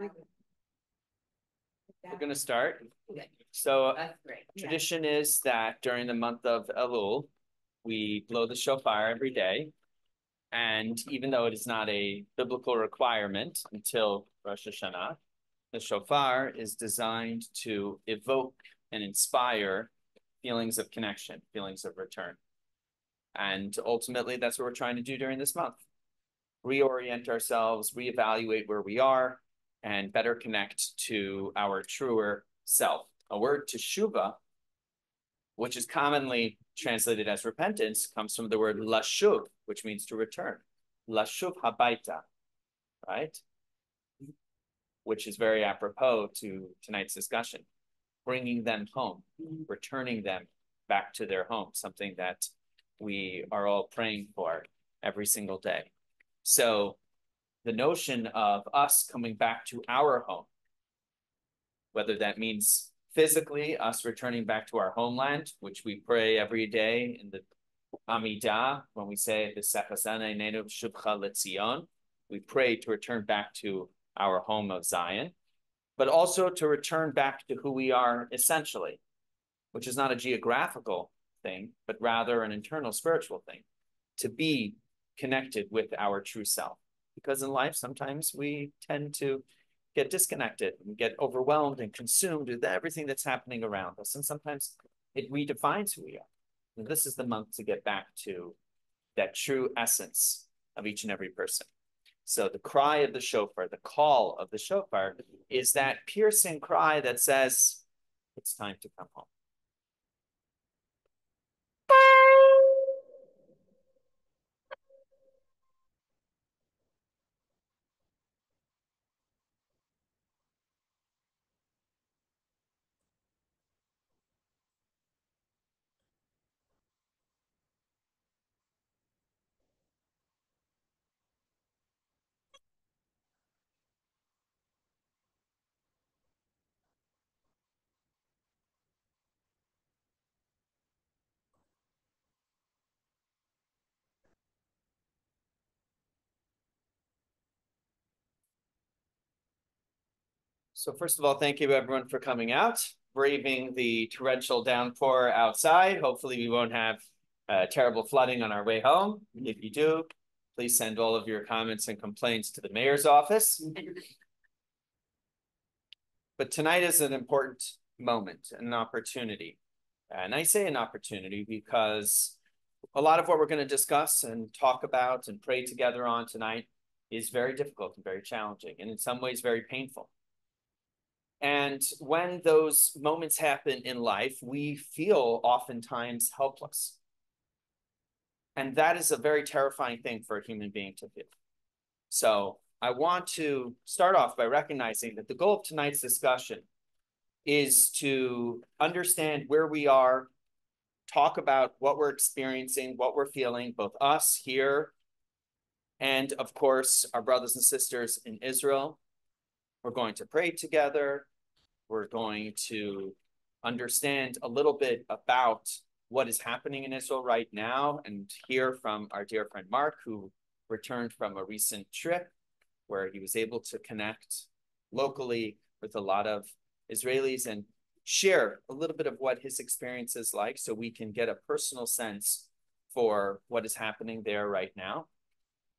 We're going to start. So tradition is that during the month of Elul, we blow the shofar every day. And even though it is not a biblical requirement until Rosh Hashanah, the shofar is designed to evoke and inspire feelings of connection, feelings of return. And ultimately, that's what we're trying to do during this month. Reorient ourselves, reevaluate where we are, and better connect to our truer self. A word teshuva, which is commonly translated as repentance, comes from the word lashuv, which means to return. Lashuv habaita, right? Which is very apropos to tonight's discussion. Bringing them home, returning them back to their home, something that we are all praying for every single day. So the notion of us coming back to our home, whether that means physically us returning back to our homeland, which we pray every day in the Amidah, when we say the Sechasana Nenu Shubcha Letzion, we pray to return back to our home of Zion, but also to return back to who we are essentially, which is not a geographical thing, but rather an internal spiritual thing, to be connected with our true self. Because in life, sometimes we tend to get disconnected and get overwhelmed and consumed with everything that's happening around us. And sometimes it redefines who we are. And this is the month to get back to that true essence of each and every person. So the cry of the shofar, the call of the shofar, is that piercing cry that says, it's time to come home. So first of all, thank you everyone for coming out, braving the torrential downpour outside. Hopefully we won't have terrible flooding on our way home. If you do, please send all of your comments and complaints to the mayor's office. But tonight is an important moment, an opportunity. And I say an opportunity because a lot of what we're going to discuss and talk about and pray together on tonight is very difficult and very challenging, and in some ways very painful. And when those moments happen in life, we feel oftentimes helpless. And that is a very terrifying thing for a human being to feel. So I want to start off by recognizing that the goal of tonight's discussion is to understand where we are, talk about what we're experiencing, what we're feeling, both us here and, of course, our brothers and sisters in Israel. We're going to pray together. We're going to understand a little bit about what is happening in Israel right now and hear from our dear friend Mark, who returned from a recent trip where he was able to connect locally with a lot of Israelis and share a little bit of what his experience is like so we can get a personal sense for what is happening there right now.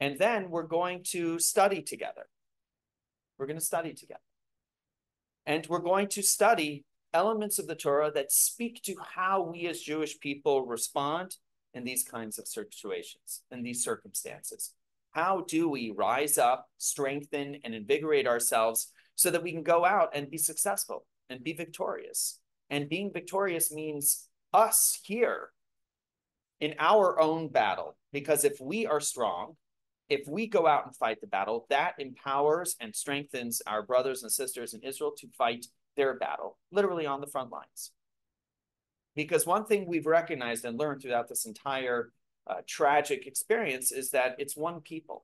And then we're going to study together. We're going to study together. And we're going to study elements of the Torah that speak to how we as Jewish people respond in these kinds of situations, in these circumstances. How do we rise up, strengthen, and invigorate ourselves so that we can go out and be successful and be victorious? And being victorious means us here in our own battle, because if we are strong, if we go out and fight the battle, that empowers and strengthens our brothers and sisters in Israel to fight their battle, literally on the front lines. Because one thing we've recognized and learned throughout this entire tragic experience is that it's one people.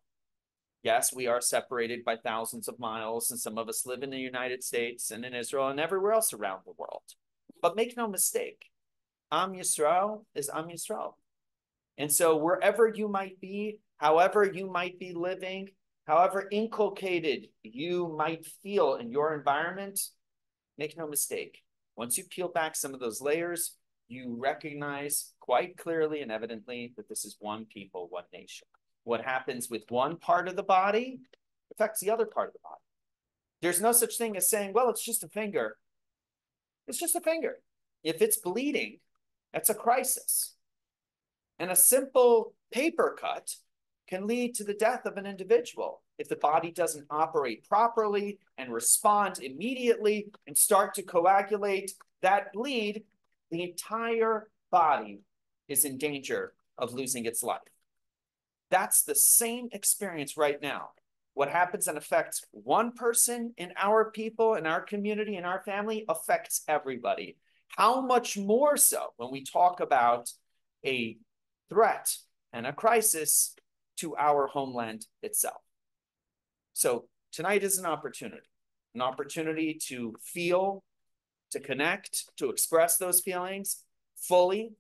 Yes, we are separated by thousands of miles, and some of us live in the United States and in Israel and everywhere else around the world. But make no mistake, Am Yisrael is Am Yisrael. And so wherever you might be, however you might be living, however inculcated you might feel in your environment, make no mistake. Once you peel back some of those layers, you recognize quite clearly and evidently that this is one people, one nation. What happens with one part of the body affects the other part of the body. There's no such thing as saying, well, it's just a finger. It's just a finger. If it's bleeding, that's a crisis. And a simple paper cut can lead to the death of an individual if the body doesn't operate properly and respond immediately and start to coagulate that bleed. The entire body is in danger of losing its life. That's the same experience right now. What happens and affects one person in our people, in our community, in our family, affects everybody. How much more so when we talk about a threat and a crisis to our homeland itself. So tonight is an opportunity to feel, to connect, to express those feelings fully,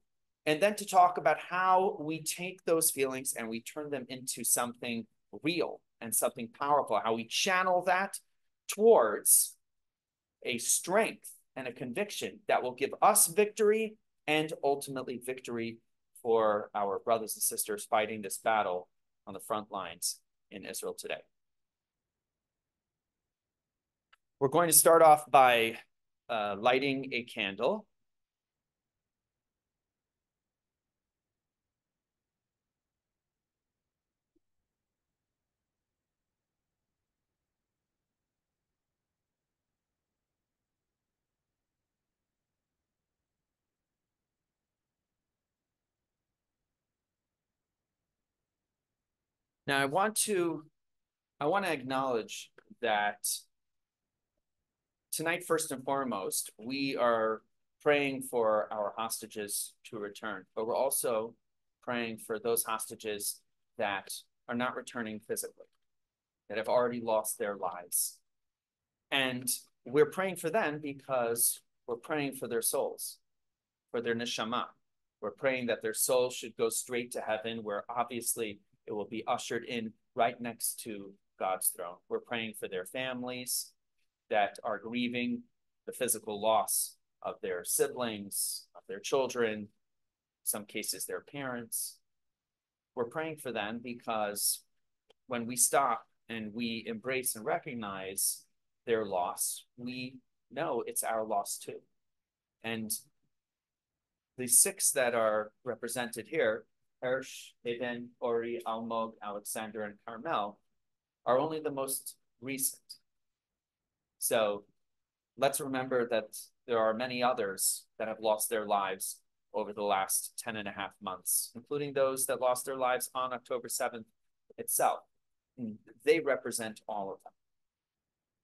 and then to talk about how we take those feelings and we turn them into something real and something powerful, how we channel that towards a strength and a conviction that will give us victory and ultimately victory for our brothers and sisters fighting this battle on the front lines in Israel today. We're going to start off by lighting a candle. Now, I want to acknowledge that tonight, first and foremost, we are praying for our hostages to return, but we're also praying for those hostages that are not returning physically, that have already lost their lives. And we're praying for them because we're praying for their souls, for their neshama. We're praying that their souls should go straight to heaven, where obviously it will be ushered in right next to God's throne. We're praying for their families that are grieving the physical loss of their siblings, of their children, in some cases their parents. We're praying for them because when we stop and we embrace and recognize their loss, we know it's our loss too. And the six that are represented here, Hirsch, Eden, Ori, Almog, Alexander, and Carmel, are only the most recent. So let's remember that there are many others that have lost their lives over the last 10 and a half months, including those that lost their lives on October 7th itself. They represent all of them.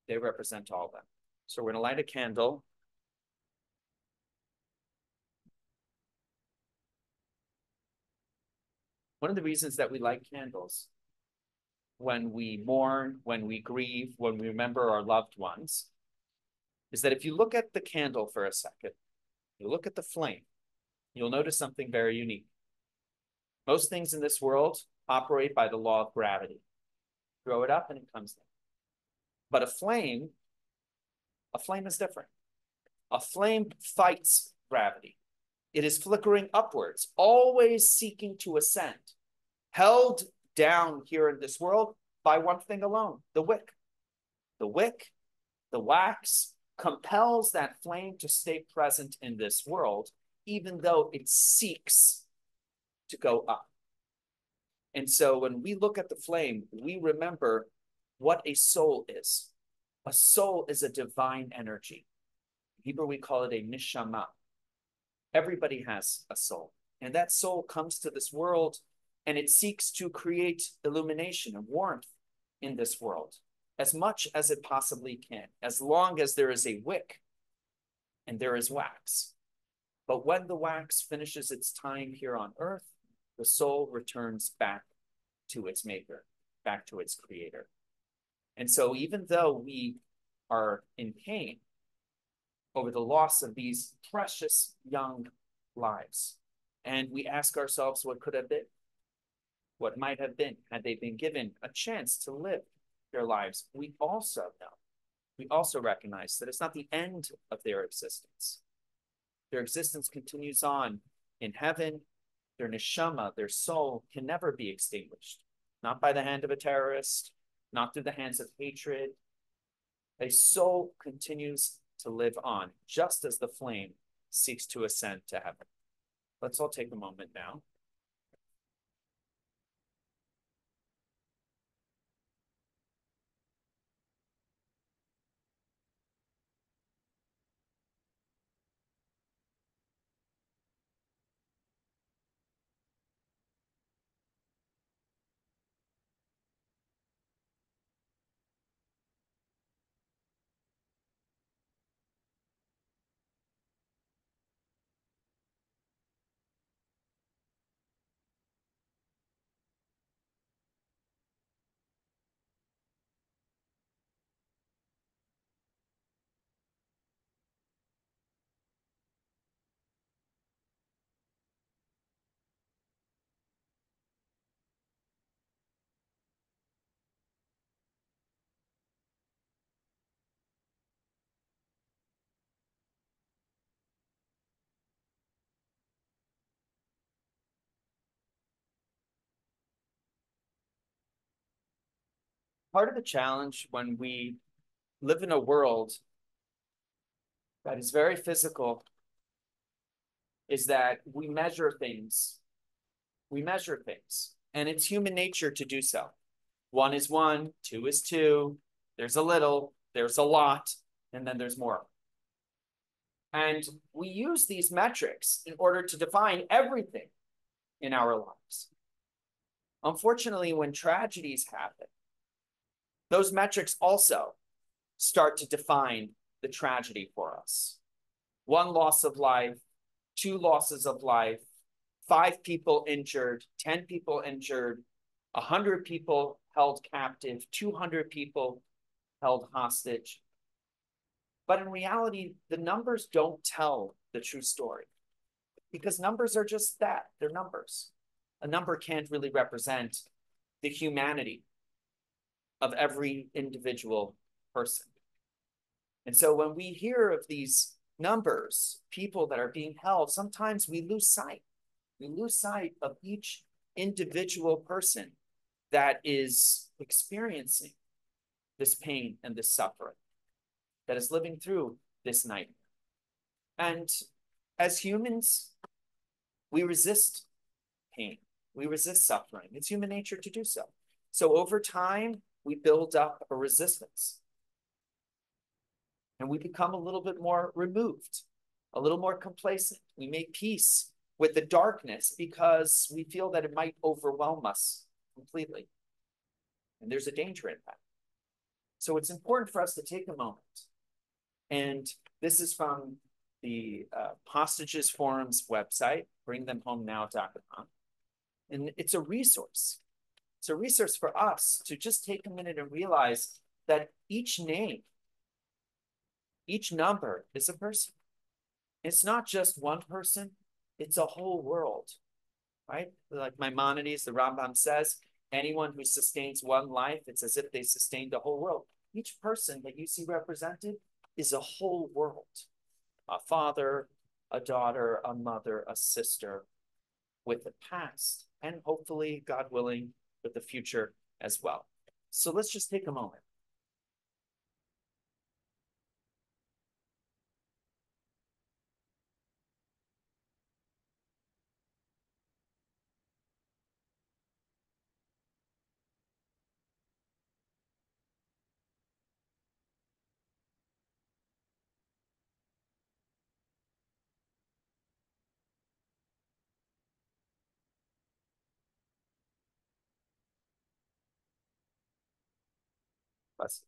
They represent all of them. So we're going to light a candle. One of the reasons that we light candles when we mourn, when we grieve, when we remember our loved ones, is that if you look at the candle for a second, you look at the flame, you'll notice something very unique. Most things in this world operate by the law of gravity. Throw it up and it comes down. But a flame is different. A flame fights gravity. It is flickering upwards, always seeking to ascend, held down here in this world by one thing alone, the wick. The wick, the wax, compels that flame to stay present in this world, even though it seeks to go up. And so when we look at the flame, we remember what a soul is. A soul is a divine energy. In Hebrew, we call it a neshama. Everybody has a soul. And that soul comes to this world and it seeks to create illumination and warmth in this world as much as it possibly can, as long as there is a wick and there is wax. But when the wax finishes its time here on earth, the soul returns back to its maker, back to its creator. And so even though we are in pain over the loss of these precious young lives, and we ask ourselves what could have been, what might have been, had they been given a chance to live their lives, we also recognize that it's not the end of their existence. Their existence continues on in heaven. Their neshama, their soul, can never be extinguished, not by the hand of a terrorist, not through the hands of hatred. A soul continues to live on, just as the flame seeks to ascend to heaven. Let's all take a moment now. Part of the challenge when we live in a world that is very physical is that we measure things. We measure things, and it's human nature to do so. One is one, two is two, there's a little, there's a lot, and then there's more. And we use these metrics in order to define everything in our lives. Unfortunately, when tragedies happen, those metrics also start to define the tragedy for us. One loss of life, two losses of life, 5 people injured, 10 people injured, 100 people held captive, 200 people held hostage. But in reality, the numbers don't tell the true story, because numbers are just that, they're numbers. A number can't really represent the humanity of every individual person. And so when we hear of these numbers, people that are being held, sometimes we lose sight. We lose sight of each individual person that is experiencing this pain and this suffering, that is living through this nightmare. And as humans, we resist pain. We resist suffering. It's human nature to do so. So over time, we build up a resistance. And we become a little bit more removed, a little more complacent. We make peace with the darkness because we feel that it might overwhelm us completely. And there's a danger in that. So it's important for us to take a moment. And this is from the Hostages Forum's website, bringthemhomenow.com. And it's a resource. It's a resource for us to just take a minute and realize that each name, each number is a person. It's not just one person, it's a whole world, right? Like Maimonides, the Rambam says, anyone who sustains one life, it's as if they sustained the whole world. Each person that you see represented is a whole world. A father, a daughter, a mother, a sister, with the past, and hopefully, God willing, with the future as well. So let's just take a moment. Let's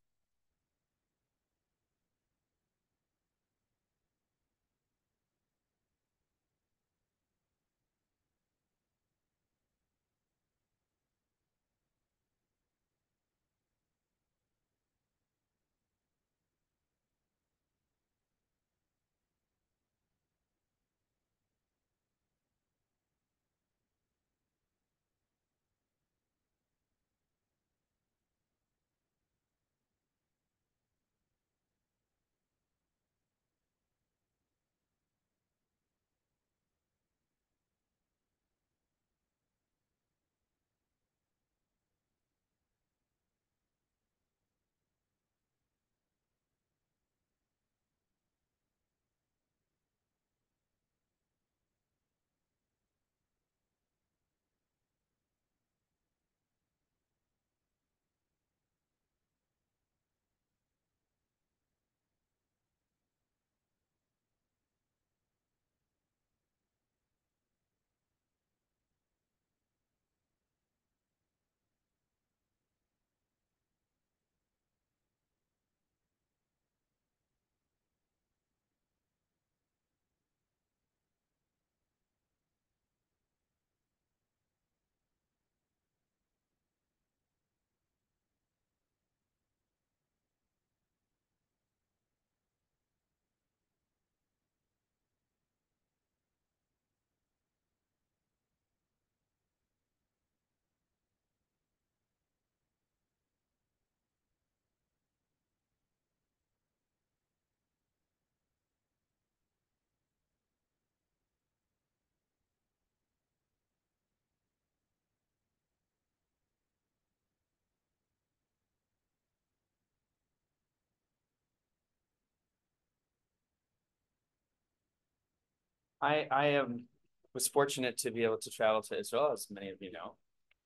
was fortunate to be able to travel to Israel, as many of you know,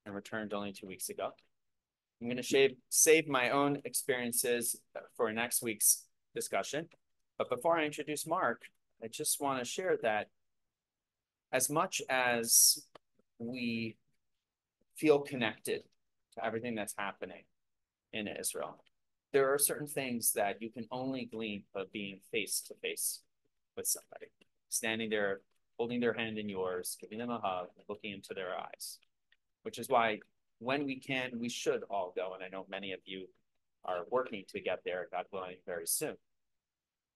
and returned only 2 weeks ago. I'm going to save my own experiences for next week's discussion. But before I introduce Mark, I just want to share that as much as we feel connected to everything that's happening in Israel, there are certain things that you can only glean by being face to face with somebody, standing there, holding their hand in yours, giving them a hug, looking into their eyes, which is why when we can, we should all go. And I know many of you are working to get there, God willing, very soon.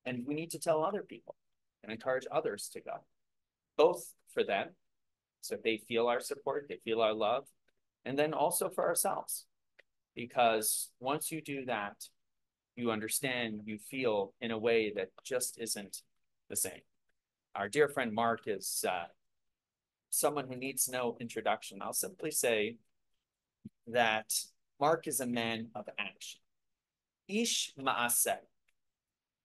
And we need to tell other people and encourage others to go, both for them, so they feel our support, they feel our love, and then also for ourselves. Because once you do that, you understand, you feel in a way that just isn't the same. Our dear friend Mark is someone who needs no introduction. I'll simply say that Mark is a man of action. Ish ma'aseh.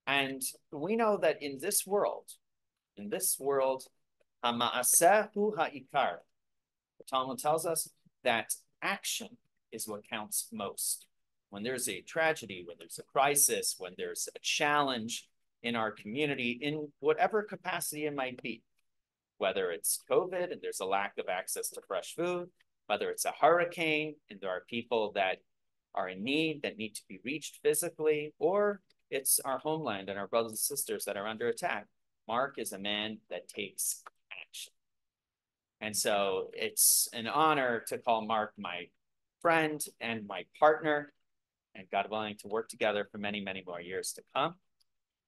And we know that in this world, ha'ma'aseh hu ha'ikar. The Talmud tells us that action is what counts most. When there's a tragedy, when there's a crisis, when there's a challenge in our community, in whatever capacity it might be, whether it's COVID and there's a lack of access to fresh food, whether it's a hurricane and there are people that are in need, that need to be reached physically, or it's our homeland and our brothers and sisters that are under attack. Mark is a man that takes action. And so it's an honor to call Mark my friend and my partner, and God willing, to work together for many, many more years to come.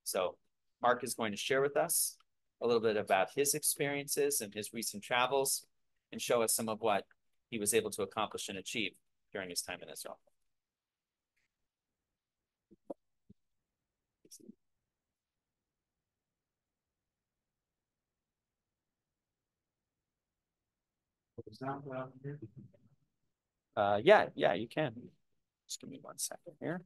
So Mark is going to share with us a little bit about his experiences and his recent travels and show us some of what he was able to accomplish and achieve during his time in Israel. Yeah, you can. Just give me 1 second here.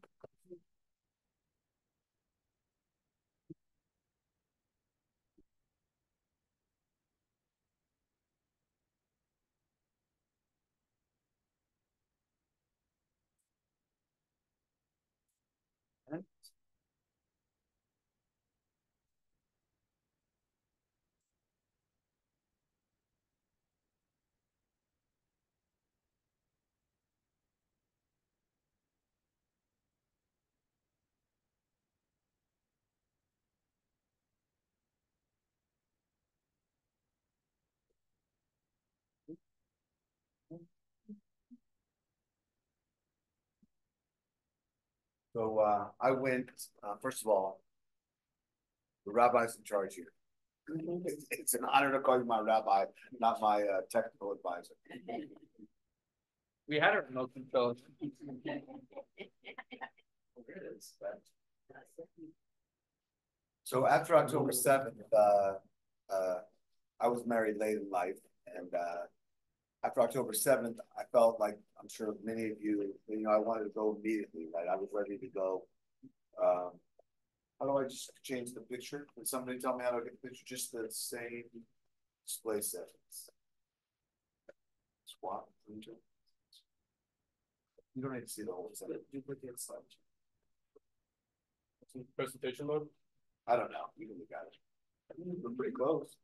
So I went, first of all, the rabbi's in charge here. It's an honor to call you my rabbi, not my technical advisor. We had a remote control. So after October 7th, I was married late in life. And after October 7th, I felt like, I'm sure many of you, I wanted to go immediately, right? I was ready to go. How do I just change the picture? Can somebody tell me how to get the picture? Just the same display settings. Swap. You don't need to see the whole thing. Duplicate slide. Presentation mode? I don't know. You can look at it. We're pretty close.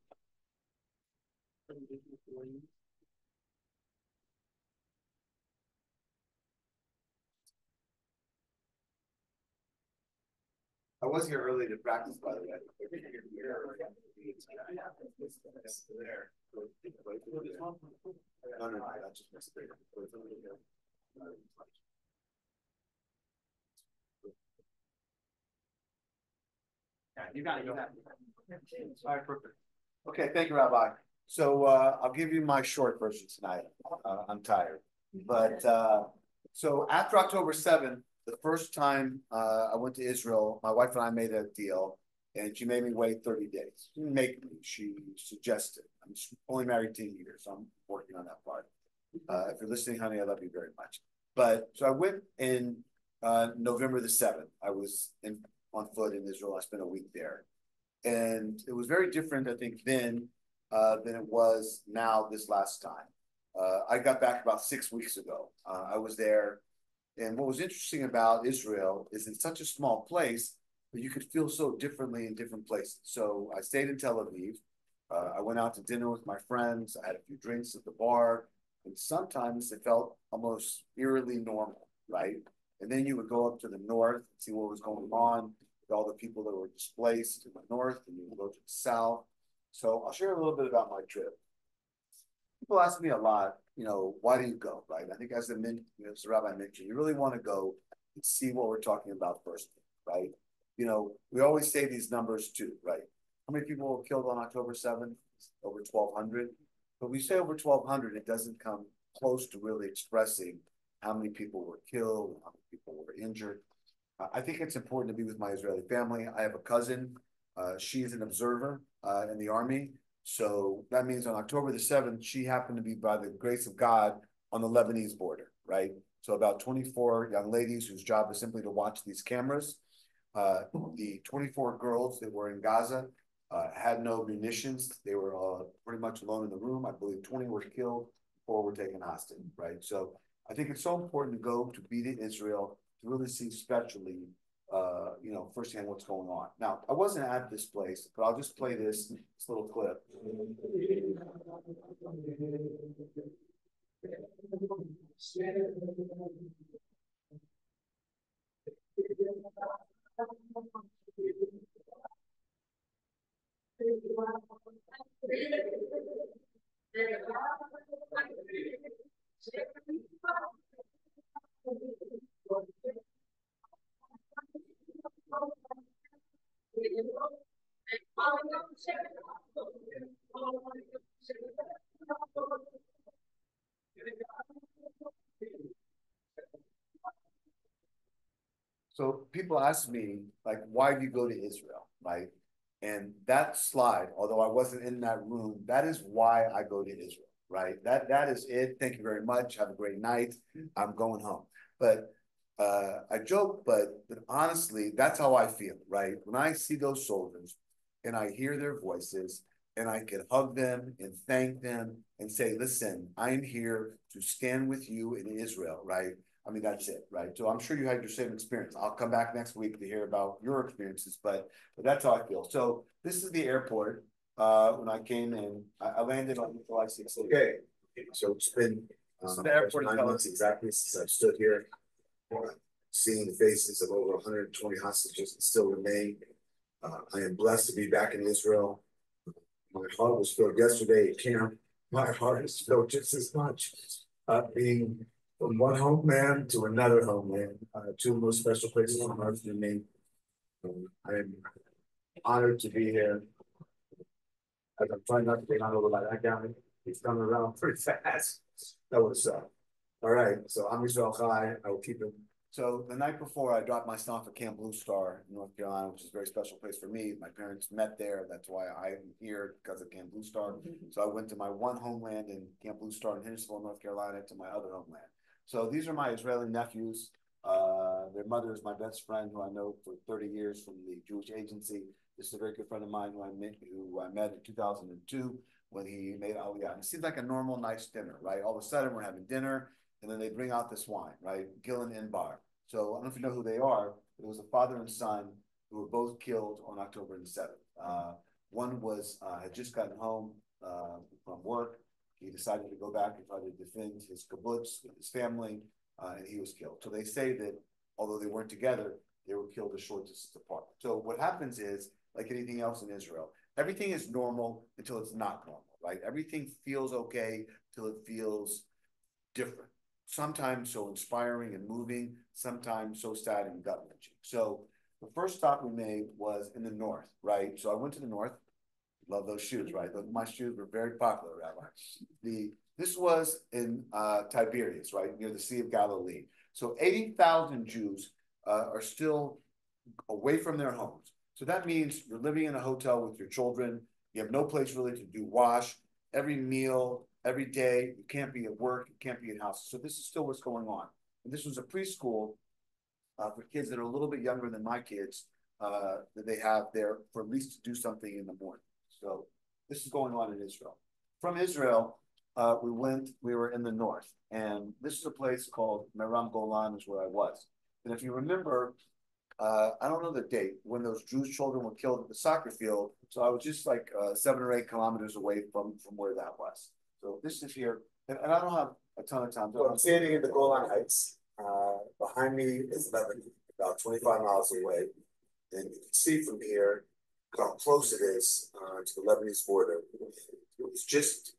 I was here early to practice, by the way. No, I just missed it. Yeah, you got it. All right, perfect. Okay, thank you, Rabbi. So I'll give you my short version tonight. I'm tired. But so after October 7th, the first time I went to Israel, my wife and I made a deal, and she made me wait 30 days. She didn't make me, she suggested. I'm only married 10 years, so I'm working on that part. If you're listening, honey, I love you very much. But so I went in November the 7th. I was on foot in Israel. I spent a week there. And it was very different, I think, then than it was now this last time. I got back about 6 weeks ago. I was there, and what was interesting about Israel is it's such a small place, but you could feel so differently in different places. So I stayed in Tel Aviv. I went out to dinner with my friends. I had a few drinks at the bar, and sometimes it felt almost eerily normal, right? And then you would go up to the north and see what was going on with all the people that were displaced in the north, and you would go to the south. So I'll share a little bit about my trip. People ask me a lot, why do you go, right? I think as the rabbi mentioned, you really want to go and see what we're talking about first, right? We always say these numbers too, right? How many people were killed on October 7th? Over 1,200. But we say over 1,200, it doesn't come close to really expressing how many people were killed, how many people were injured. I think it's important to be with my Israeli family. I have a cousin. She's an observer in the army. So that means on October the 7th, she happened to be, by the grace of God, on the Lebanese border, right? So about 24 young ladies whose job is simply to watch these cameras. The 24 girls that were in Gaza had no munitions. They were pretty much alone in the room. I believe 20 were killed, 4 were taken hostage, right? So I think it's so important to go to be in Israel to really see spiritually, firsthand what's going on. Now, I wasn't at this place, but I'll just play this little clip. So people ask me, like, why do you go to Israel, right? And that slide, although I wasn't in that room, that is why I go to Israel, right? That is it. Thank you very much. Have a great night. I'm going home. But I joke, but honestly, that's how I feel, right? When I see those soldiers and I hear their voices and I can hug them and thank them and say, listen, I'm here to stand with you in Israel, right? I mean, that's it, right? So I'm sure you had your same experience. I'll come back next week to hear about your experiences, but that's how I feel. So this is the airport. When I came in, I landed on July 16th. Okay, so it's been the airport 9 months exactly since I've stood here, seeing the faces of over 120 hostages that still remain. I am blessed to be back in Israel. My heart was filled yesterday at camp. My heart is filled just as much being from one homeland to another homeland, two of the most special places on earth for me. I am honored to be here. As I'm trying not to get on over by that guy, he's coming around pretty fast. That was all right. So I'm Israel Chai. I will keep it. So the night before, I dropped my son off at Camp Blue Star in North Carolina, which is a very special place for me. My parents met there. That's why I'm here, because of Camp Blue Star. So I went to my one homeland in Camp Blue Star in Hendersonville, North Carolina, to my other homeland. So these are my Israeli nephews. Their mother is my best friend, who I know for 30 years from the Jewish Agency. This is a very good friend of mine who I met in 2002 when he made Aliyah. And it seemed like a normal, nice dinner, right? All of a sudden, we're having dinner, and then they bring out this wine, right? Gillen and Bar. So I don't know if you know who they are, but it was a father and son who were both killed on October the 7th. One had just gotten home from work. He decided to go back and try to defend his kibbutz with his family, and he was killed. So they say that although they weren't together, they were killed a short distance apart. So what happens is, like anything else in Israel, everything is normal until it's not normal, right? Everything feels okay till it feels different. Sometimes so inspiring and moving, sometimes so sad and gut-wrenching. So the first stop we made was in the north, right? So I went to the north. Love those shoes, right? My shoes were very popular, Rabbi. This was in Tiberias, right, near the Sea of Galilee. So 80,000 Jews are still away from their homes. So that means you're living in a hotel with your children. You have no place really to do wash. Every meal, every day, you can't be at work, you can't be in house. So this is still what's going on. And this was a preschool for kids that are a little bit younger than my kids, that they have there for at least to do something in the morning. So this is going on in Israel. From Israel, we were in the north, and this is a place called Meram Golan is where I was. And if you remember, I don't know the date when those Jewish children were killed at the soccer field. So I was just like 7 or 8 kilometers away from where that was. So this is here, and I don't have a ton of time. So I'm standing in the Golan Heights. Behind me is about 25 miles away, and you can see from here how close it is to the Lebanese border. It was just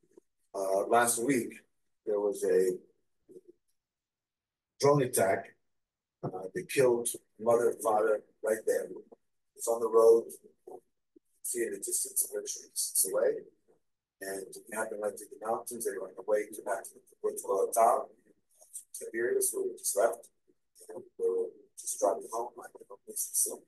last week there was a drone attack. They killed mother and father right there. It's on the road. See it in the distance, a distance away. And it happened right through the mountains. They were on the way to back to the woods below the top. Tiberias, where we just left. And we were just driving home. I don't miss some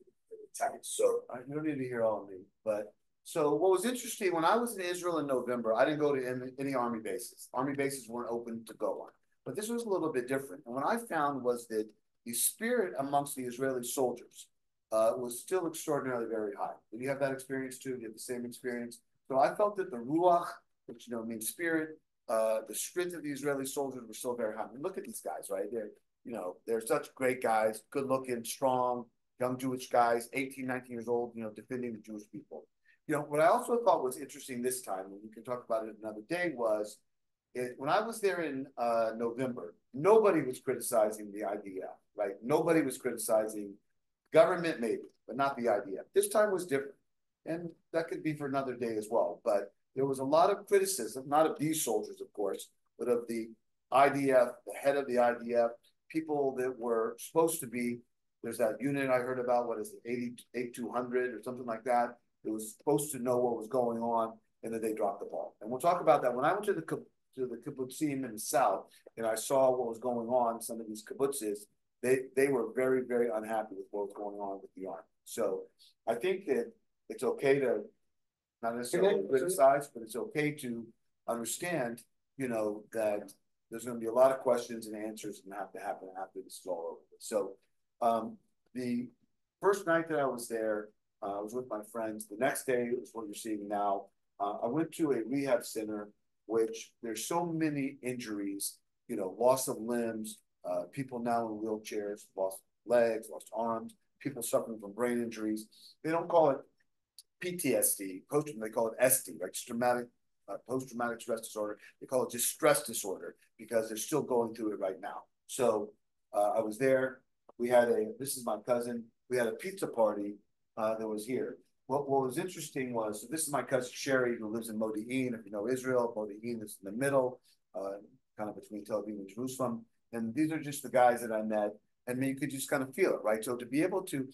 attack. So you don't need to hear all of me, but so what was interesting when I was in Israel in November, I didn't go to any army bases. Army bases weren't open to go on, but this was a little bit different. And what I found was that the spirit amongst the Israeli soldiers was still extraordinarily very high. Did you have that experience too? Did you have the same experience? So I felt that the ruach, which means spirit, the spirit of the Israeli soldiers were still very high. I mean, look at these guys, right? They're such great guys, good looking, strong, young Jewish guys, 18, 19 years old, defending the Jewish people. What I also thought was interesting this time, and we can talk about it another day, was when I was there in November, nobody was criticizing the IDF, right? Nobody was criticizing government, maybe, but not the IDF. This time was different. And that could be for another day as well. But there was a lot of criticism, not of these soldiers, of course, but of the IDF, the head of the IDF, people that were supposed to be, there's that unit I heard about, what is it, 8200 or something like that. It was supposed to know what was going on, and then they dropped the ball. And we'll talk about that. When I went to the kibbutzim in the south, and I saw what was going on in some of these kibbutzes, they were very, very unhappy with what was going on with the army. So I think that it's okay to not necessarily criticize, but it's okay to understand, that there's going to be a lot of questions and answers and have to happen after this is all over. So the first night that I was there, I was with my friends. The next day is what you're seeing now. I went to a rehab center, which there's so many injuries, loss of limbs, people now in wheelchairs, lost legs, lost arms, people suffering from brain injuries. They don't call it PTSD, they call it SD, like post-traumatic stress disorder. They call it just stress disorder because they're still going through it right now. So I was there. This is my cousin. We had a pizza party that was here. What was interesting was, so this is my cousin Sherry, who lives in Modi'in. If you know Israel, Modi'in is in the middle, kind of between Tel Aviv and Jerusalem. And these are just the guys that I met. And you could just kind of feel it, right? So to be able to,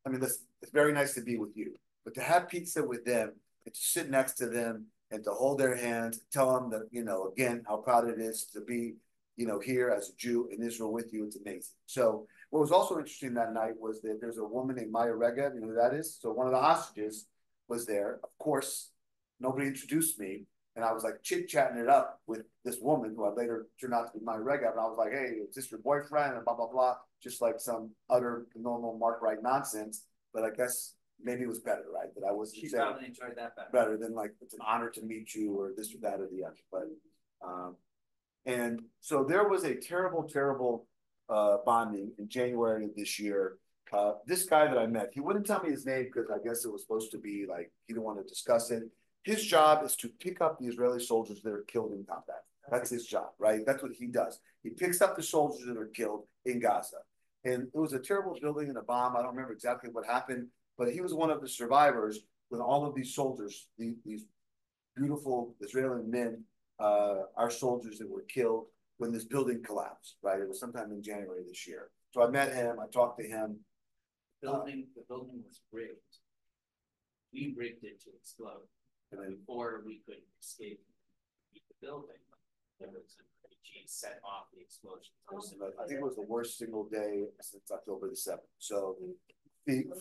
it's very nice to be with you, but to have pizza with them and to sit next to them and to hold their hands, tell them that, again, how proud it is to be, here as a Jew in Israel with you, it's amazing. So what was also interesting that night was that there's a woman named Maya Rega, you know who that is? So one of the hostages was there. Of course, nobody introduced me. And I was like chit-chatting it up with this woman who I later turned out to be Maya Rega. And I was like, hey, is this your boyfriend? And blah, blah, blah. Just like some utter normal Mark Wright nonsense. But I guess maybe it was better, right? That I was. She probably enjoyed that better than like, it's an honor to meet you or this or that or the other. But and so there was a terrible, terrible bombing in January of this year. This guy that I met, he wouldn't tell me his name because I guess it was supposed to be like he didn't want to discuss it. His job is to pick up the Israeli soldiers that are killed in combat. That's his job, right? That's what he does. He picks up the soldiers that are killed in Gaza. And it was a terrible building and a bomb. I don't remember exactly what happened, but he was one of the survivors with all of these soldiers, these beautiful Israeli men, our soldiers that were killed when this building collapsed, right? It was sometime in January this year. So I met him, I talked to him. The building was rigged. We rigged it to explode. And before we could escape the building, there was an RPG set off the explosion. I think it was the worst single day since October the 7th. So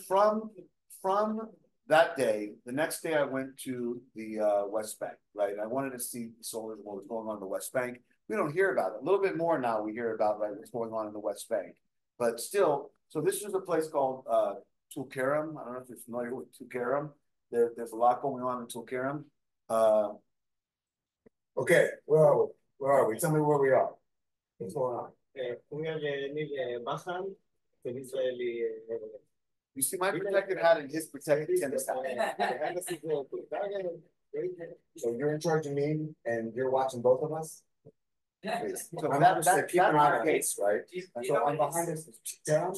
from that day, the next day I went to the West Bank, right? I wanted to see the soldiers and what was going on in the West Bank. We don't hear about it. A little bit more now we hear about, right, what's going on in the West Bank. But still, so this was a place called Tulkarem. I don't know if you're familiar with Tulkarem. There's a lot going on in Tulkarem. Okay, where are we? Tell me where we are. What's going on? We are Bajan, an Israeli. You see my protective hat and his protective tennis hat. So you're in charge of me and you're watching both of us? So I'm that, just that, keep an eye that's on the gate. this, right? And so I'm behind this down.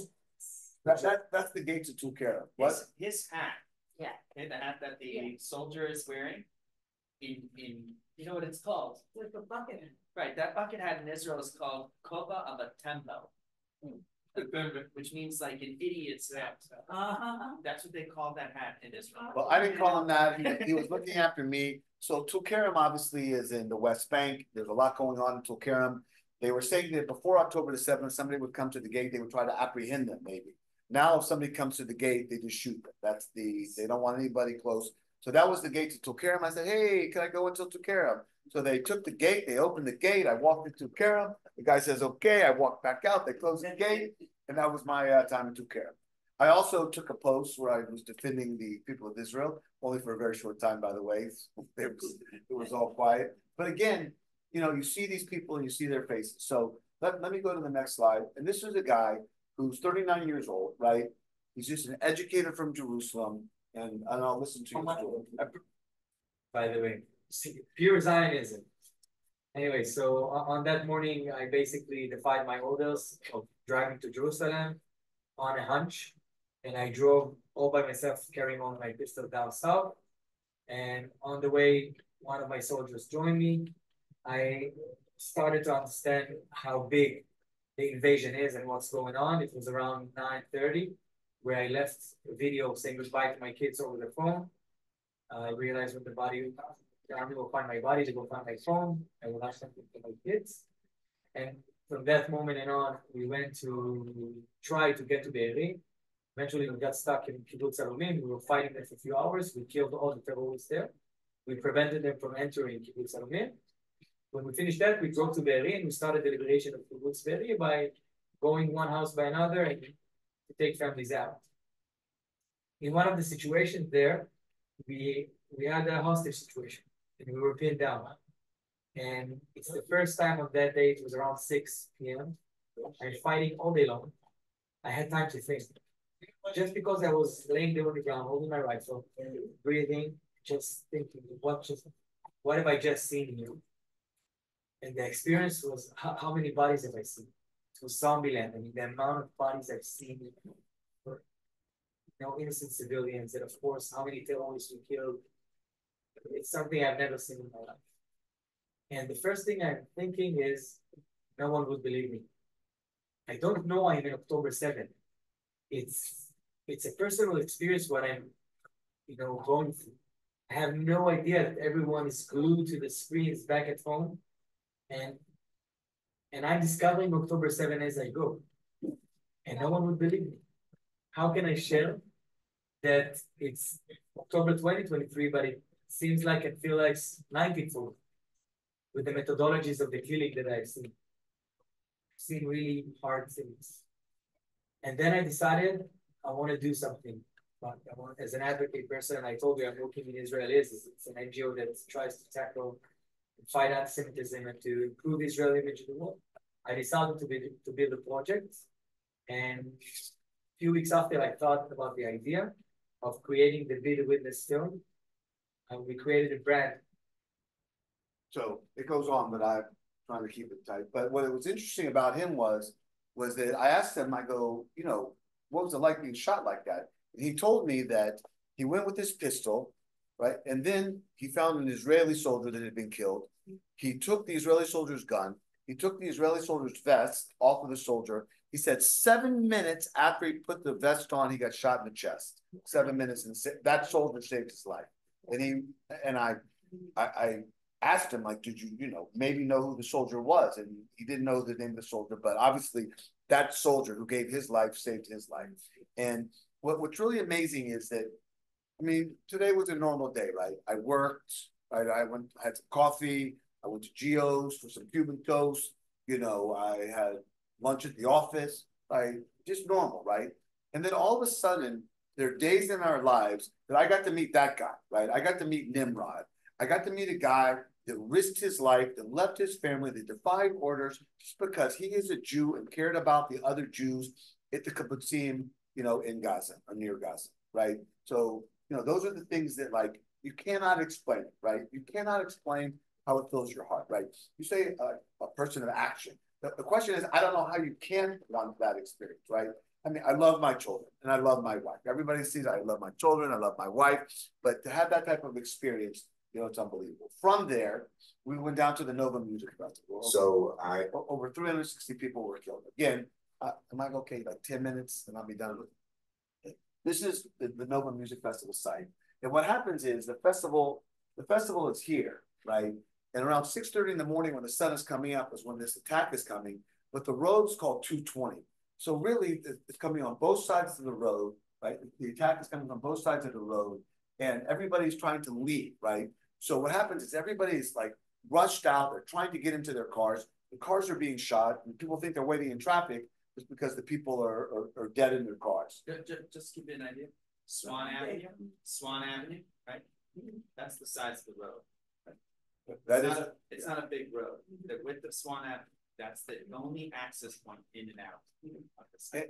That's the gate to Tulkarem. What? His hat. Yeah. Okay, the hat that the soldier is wearing. In you know what it's called? With the bucket. Right, that bucket hat in Israel is called kova of a tempo. Which means like an idiot's hat. That's what they call that hat in Israel. Well, I didn't call him that. He was looking after me. So Tulkarem obviously is in the West Bank. There's a lot going on in Tulkarem. They were saying that before October the 7th, somebody would come to the gate, they would try to apprehend them maybe. Now, if somebody comes to the gate, they just shoot them. They don't want anybody close. So that was the gate to Tulkarem. I said, hey, can I go into Tulkarem? So they took the gate, they opened the gate. I walked into Tulkarem. The guy says, okay. I walked back out. They closed the gate. And that was my time in Tulkarem. I also took a post where I was defending the people of Israel, only for a very short time, by the way. It was all quiet. But again, you know, you see these people and you see their faces. So let me go to the next slide. And this is a guy who's 39 years old, right? He's just an educator from Jerusalem. And I'll listen to you. By the way, pure Zionism. Anyway, so on that morning, I basically defied my orders of driving to Jerusalem on a hunch. And I drove all by myself, carrying on my pistol down south. And on the way, one of my soldiers joined me. I started to understand how big the invasion is and what's going on. It was around 9:30, where I left a video saying goodbye to my kids over the phone. I realized when the army will find my body, they will find my phone. I will have something for my kids. And from that moment on, we went to try to get to Be'eri. Eventually, we got stuck in Kibbutz Alumim. We were fighting there for a few hours. We killed all the terrorists there. We prevented them from entering Kibbutz Alumim. When we finished that, we drove to Be'eri and we started the liberation of Kibbutz Be'eri by going one house by another and to take families out. In one of the situations there, we had a hostage situation and we were pinned down. And it's the first time of that day, it was around 6 p.m. I'm fighting all day long. I had time to think. Just because I was laying there on the ground, holding my rifle, breathing, just thinking, what have I just seen here? And the experience was, how many bodies have I seen? It was zombie land. I mean, the amount of bodies I've seen, innocent civilians, and of course, how many terrorists we killed. It's something I've never seen in my life. And the first thing I'm thinking is, no one would believe me. I don't know I'm in October 7th. It's a personal experience what I'm, going through. I have no idea that everyone is glued to the screens back at home. And I'm discovering October 7th as I go. And no one would believe me. How can I share that it's October 2023, but it seems like it feels like 1940 with the methodologies of the killing that I've seen. I've seen really hard things. And then I decided I want to do something. But as an advocate person, I told you I'm working in Israel. It's an NGO that tries to tackle and fight anti-Semitism and to improve Israeli image in the world. I decided to build a project. And a few weeks after I thought about the idea of creating the Video Witness film, we created a brand. So it goes on, but I'm trying to keep it tight. But what was interesting about him was that I asked him, I go, what was it like being shot like that? And he told me that he went with his pistol, right? And then he found an Israeli soldier that had been killed. He took the Israeli soldier's gun. He took the Israeli soldier's vest off of the soldier. He said 7 minutes after he put the vest on, he got shot in the chest. 7 minutes, and that soldier saved his life. And I asked him, like, did you, maybe know who the soldier was? And he didn't know the name of the soldier, but obviously that soldier who gave his life saved his life. And what's really amazing is that, today was a normal day, right? I worked, right? I had some coffee. I went to Gio's for some Cuban toast. I had lunch at the office, right? Just normal, right? And then all of a sudden, there are days in our lives that I got to meet that guy, right? I got to meet Nimrod. I got to meet a guy that risked his life, that left his family, that defied orders just because he is a Jew and cared about the other Jews at the kibbutzim, in Gaza or near Gaza, right? So, those are the things that like you cannot explain it, right? You cannot explain how it fills your heart, right? You say a person of action. The question is, I don't know how you can want that experience, right? I mean, I love my children and I love my wife. Everybody sees I love my children, I love my wife, but to have that type of experience, it's unbelievable. From there, we went down to the Nova Music Festival. So over 360 people were killed. Again, am I okay? Like 10 minutes and I'll be done with it. This is the Nova Music Festival site. And what happens is the festival is here, right? And around 6:30 in the morning when the sun is coming up is when this attack is coming. But the road's called 220. So really, it's coming on both sides of the road, right? The attack is coming on both sides of the road, and everybody's trying to leave, right? So what happens is everybody's like rushed out. They're trying to get into their cars. The cars are being shot, and people think they're waiting in traffic just because the people are dead in their cars. Just give you an idea. Swan Avenue, right? That's the size of the road. Right? It's not a big road. The width of Swan Avenue. That's the only access point in and out.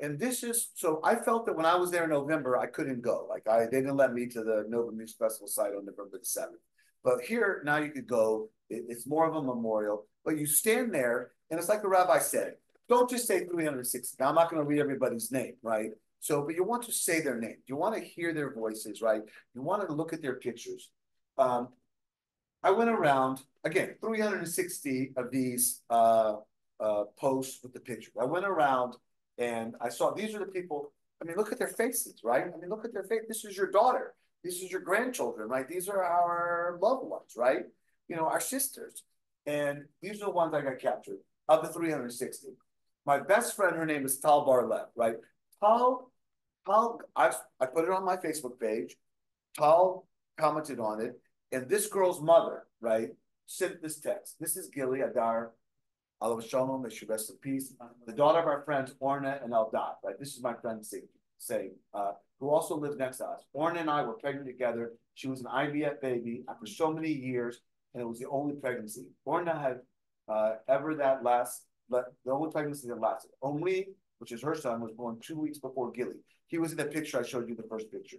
And this is, so I felt that when I was there in November, I couldn't go. Like they didn't let me to the Nova Music Festival site on November the 7th. But here, now you could go. It's more of a memorial. But you stand there, and it's like the rabbi said, don't just say 360. Now, I'm not going to read everybody's name, right? So, but you want to say their name. You want to hear their voices, right? You want to look at their pictures. I went around, again, 360 of these posts with the picture. I went around and I saw these are the people. I mean, look at their faces, right? I mean, look at their face. This is your daughter. This is your grandchildren, right? These are our loved ones, right? Our sisters. And these are the ones I got captured of the 360. My best friend, her name is Tal Bar-Lev, right? Tal, I put it on my Facebook page. Tal commented on it. And this girl's mother, right, sent this text. This is Gili Adar, Alav Shalom, may she rest in peace. The daughter of our friends Orna and Eldad, right? This is my friend saying, who also lives next to us. Orna and I were pregnant together. She was an IVF baby after so many years, and it was the only pregnancy. Orna had the only pregnancy that lasted. Omri, which is her son, was born 2 weeks before Gili. He was in the picture I showed you, the first picture.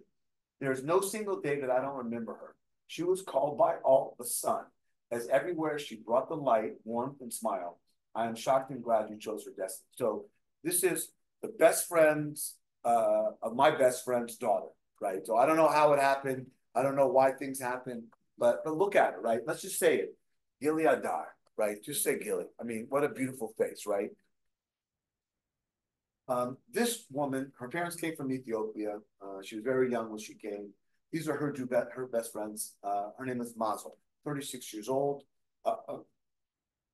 There's no single day that I don't remember her. She was called by all the sun, as everywhere she brought the light, warmth, and smile. I am shocked and glad you chose her destiny. So this is the best friend's of my best friend's daughter, right? So I don't know how it happened. I don't know why things happen, but look at it, right? Let's just say it. Gili Adar, right? Just say Gili. I mean, what a beautiful face, right? This woman, her parents came from Ethiopia. She was very young when she came. These are her best friends. Her name is Mazel, 36 years old.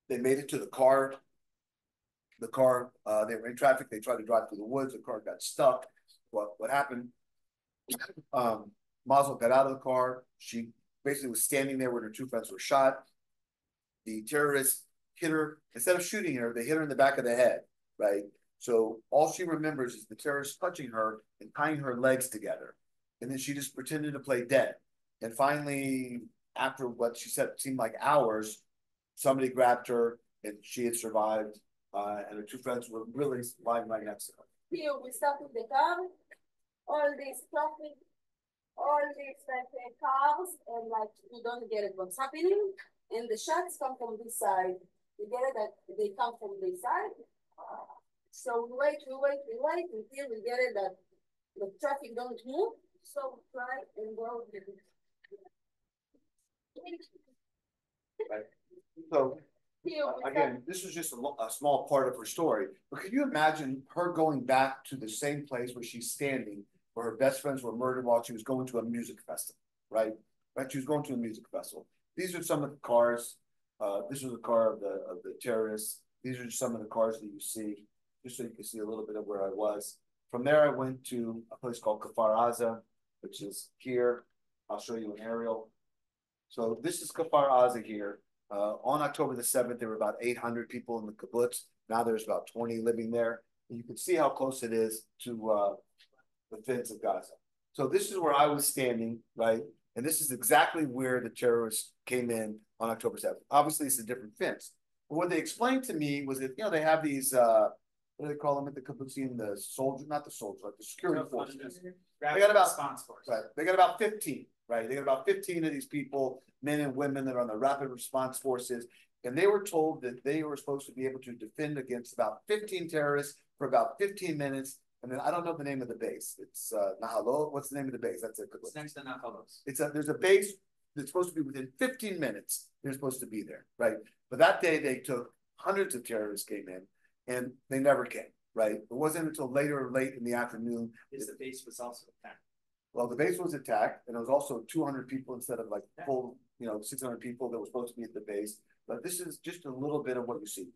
They made it to the car. They were in traffic. They tried to drive through the woods. The car got stuck. What happened? Mazel got out of the car. She basically was standing there when her two friends were shot. The terrorists hit her. Instead of shooting her, they hit her in the back of the head, right? So all she remembers is the terrorists touching her and tying her legs together. And then she just pretended to play dead. And finally, after what she said seemed like hours, somebody grabbed her and she had survived. And her two friends were really lying right next to her. Here we start with the car, all these traffic, all these cars, and like you don't get it what's happening. And the shots come from this side. You get it that they come from this side. So we wait until we get it that the traffic don't move. So try and go. Right. So again, this is just a small part of her story. But can you imagine her going back to the same place where she's standing, where her best friends were murdered while she was going to a music festival, right? She was going to a music festival. These are some of the cars. This was a car of the terrorists. These are some of the cars that you see, just so you can see a little bit of where I was. From there, I went to a place called Kfar Aza, which is here. I'll show you an aerial. So this is Kfar Aza here. On October the 7th, there were about 800 people in the kibbutz. Now there's about 20 living there. And you can see how close it is to the fence of Gaza. So this is where I was standing, right? And this is exactly where the terrorists came in on October 7th. Obviously, it's a different fence. But what they explained to me was that, they have these, what do they call them at the kibbutzim? The soldier, not the soldiers, like the security forces. They got about, right, they got about 15, right? They got about 15 of these people, men and women that are on the rapid response forces. And they were told that they were supposed to be able to defend against about 15 terrorists for about 15 minutes. And then I don't know the name of the base. It's Nahalo. What's the name of the base? That's it. It's next to Nahalos. There's a base that's supposed to be within 15 minutes. They're supposed to be there, right? But that day they took hundreds of terrorists came in, and they never came, right? It wasn't until late in the afternoon. The base was also attacked. Well, the base was attacked, and it was also 200 people instead of like full, 600 people that were supposed to be at the base. But this is just a little bit of what you see.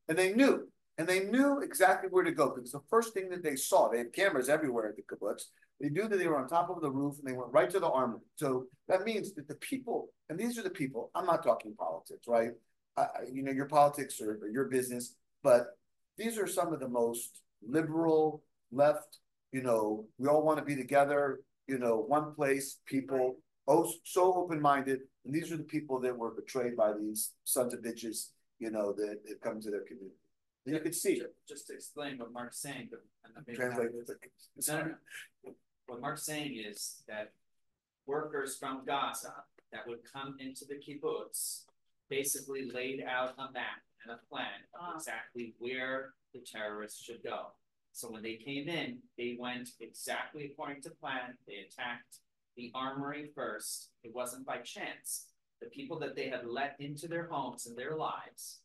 And they knew exactly where to go, because the first thing that they saw, they had cameras everywhere at the kibbutz. They knew that they were on top of the roof, and they went right to the armory. So that means that the people, and these are the people, I'm not talking politics, right? Your politics or your business, but these are some of the most liberal, left, we all want to be together, one place, people, so open-minded. And these are the people that were betrayed by these sons of bitches, that have come to their community. You could see it. Just to explain what Mark's saying, Translate what Mark's saying is that workers from Gaza that would come into the kibbutz basically laid out a map and a plan of exactly where the terrorists should go. So when they came in, they went exactly according to plan. They attacked the armory first. It wasn't by chance. The people that they had let into their homes and their lives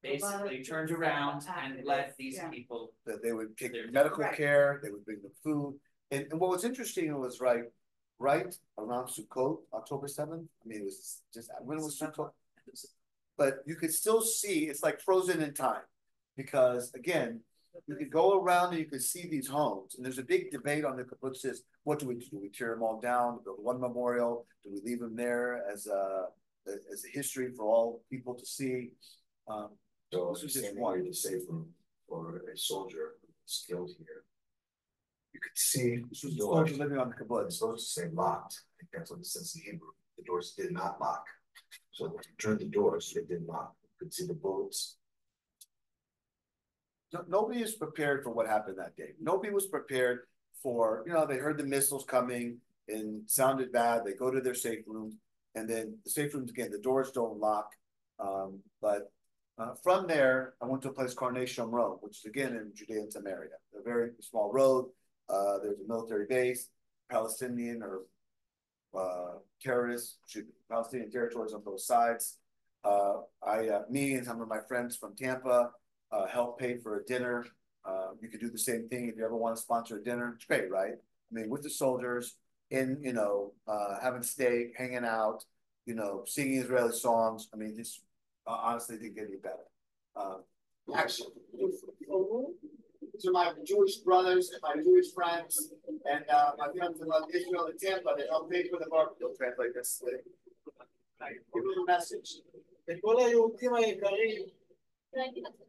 basically turned around and let these people. That they would take their medical care, they would bring them food. And what was interesting was right around Sukkot, October 7th. I mean, it was just, when was Sukkot? But you could still see, it's like frozen in time. Because again, you could go around and you could see these homes. And there's a big debate on the kibbutzes. What do we do? Do we tear them all down, build one memorial? Do we leave them there as a history for all people to see? So this is one the safe room for a soldier who's killed here. You could see this was soldier living on the kibbutz. It's supposed to say locked. I think that's what it says in Hebrew. The doors did not lock. So when you turned the doors, they did lock. You could see the bullets. No, nobody is prepared for what happened that day. Nobody was prepared for, they heard the missiles coming and sounded bad. They go to their safe rooms, and then the safe rooms, again, the doors don't lock. But from there, I went to a place called Shomron, which is again in Judea and Samaria, a very small road. There's a military base, Palestinian or Palestinian territories on both sides. Me and some of my friends from Tampa helped pay for a dinner. You could do the same thing if you ever want to sponsor a dinner. It's great, right? I mean, with the soldiers having steak, hanging out, singing Israeli songs. I mean, this honestly didn't get any better. Actually, to my Jewish brothers and my Jewish friends and my friends in Israel and Tampa that helped pay for the barbecue. Translate this. Give them a message. לכל היהודים היקרים,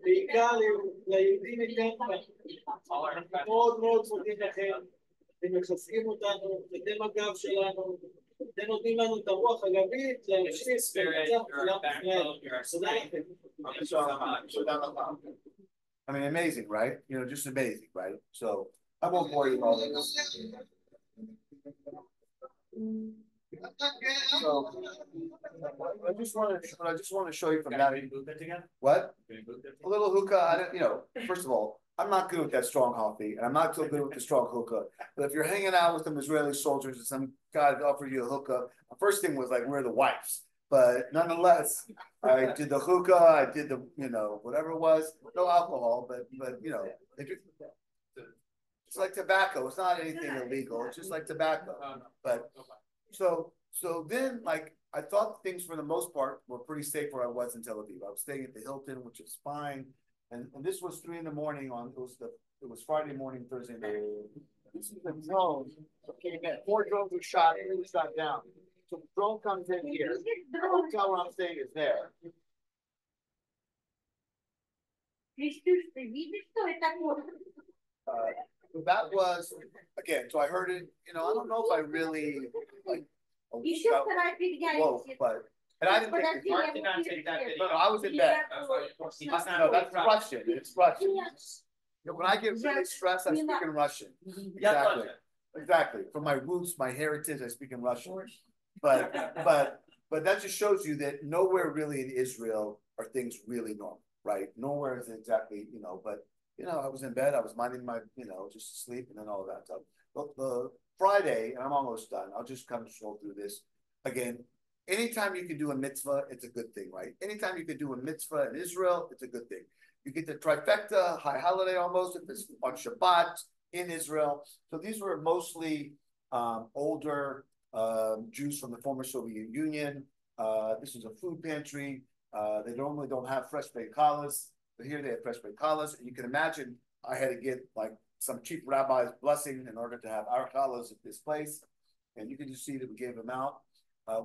בעיקר ליהודים מטמפה, אנחנו מאוד מאוד מודים לכם, אתם מחזקים אותנו, אתם הגב שלנו, אתם נותנים לנו את הרוח הגבית להמשיך I mean, amazing, right? Just amazing, right? So I won't bore you with all this. So I just want to show you from that. What? A little hookah. First of all, I'm not good with that strong coffee, and I'm not so good with the strong hookah. But if you're hanging out with some Israeli soldiers and some guy offered you a hookah, the first thing was like, where are the wives? But nonetheless, I did the hookah, I did the, whatever it was, no alcohol, but it's like tobacco. It's not anything illegal. It's just like tobacco. But so then, like, I thought things for the most part were pretty safe where I was in Tel Aviv. I was staying at the Hilton, which is fine. And this was 3 a.m. it was Friday morning, Thursday night. This is the drone. Okay, 4 drones were shot, 3 were shot down. So the drone comes in here. The hotel where I'm staying is there. that was, again, so I heard it, I don't know if I really, like. You should put our video. Whoa, but, and I didn't take it. Mark did not take that video. No, I was in bed. No, that's Russian, it's Russian. When I get really stressed, I speak in Russian. Exactly, exactly. From my roots, my heritage, I speak in Russian. But that just shows you that nowhere really in Israel are things really normal, right? Nowhere is exactly, but I was in bed, I was minding my, just sleep and then all of that stuff. But the Friday, and I'm almost done, I'll just kind of scroll through this. Again, anytime you can do a mitzvah, it's a good thing, right? Anytime you can do a mitzvah in Israel, it's a good thing. You get the trifecta, high holiday almost, if it's on Shabbat in Israel. So these were mostly older Jews from the former Soviet Union. This is a food pantry. They normally don't have fresh baked challahs, but here they have fresh baked challahs. And you can imagine I had to get like some chief rabbi's blessing in order to have our challahs at this place. And you can just see that we gave them out.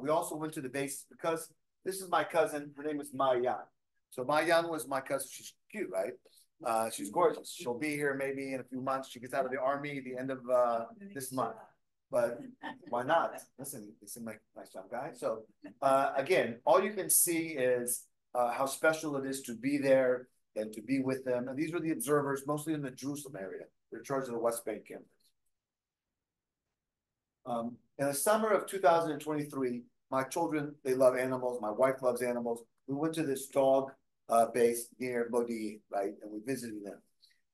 We also went to the base because this is my cousin. Her name is Mayan. So Mayan was my cousin. She's cute, right? She's gorgeous. She'll be here maybe in a few months. She gets out of the army at the end of this month. But why not? Listen, you seem like a nice young guy. So again, all you can see is how special it is to be there and to be with them. And these were the observers, mostly in the Jerusalem area. They're in charge of the West Bank campus. In the summer of 2023, my children, they love animals. My wife loves animals. We went to this dog base near Modi, right? And we visited them.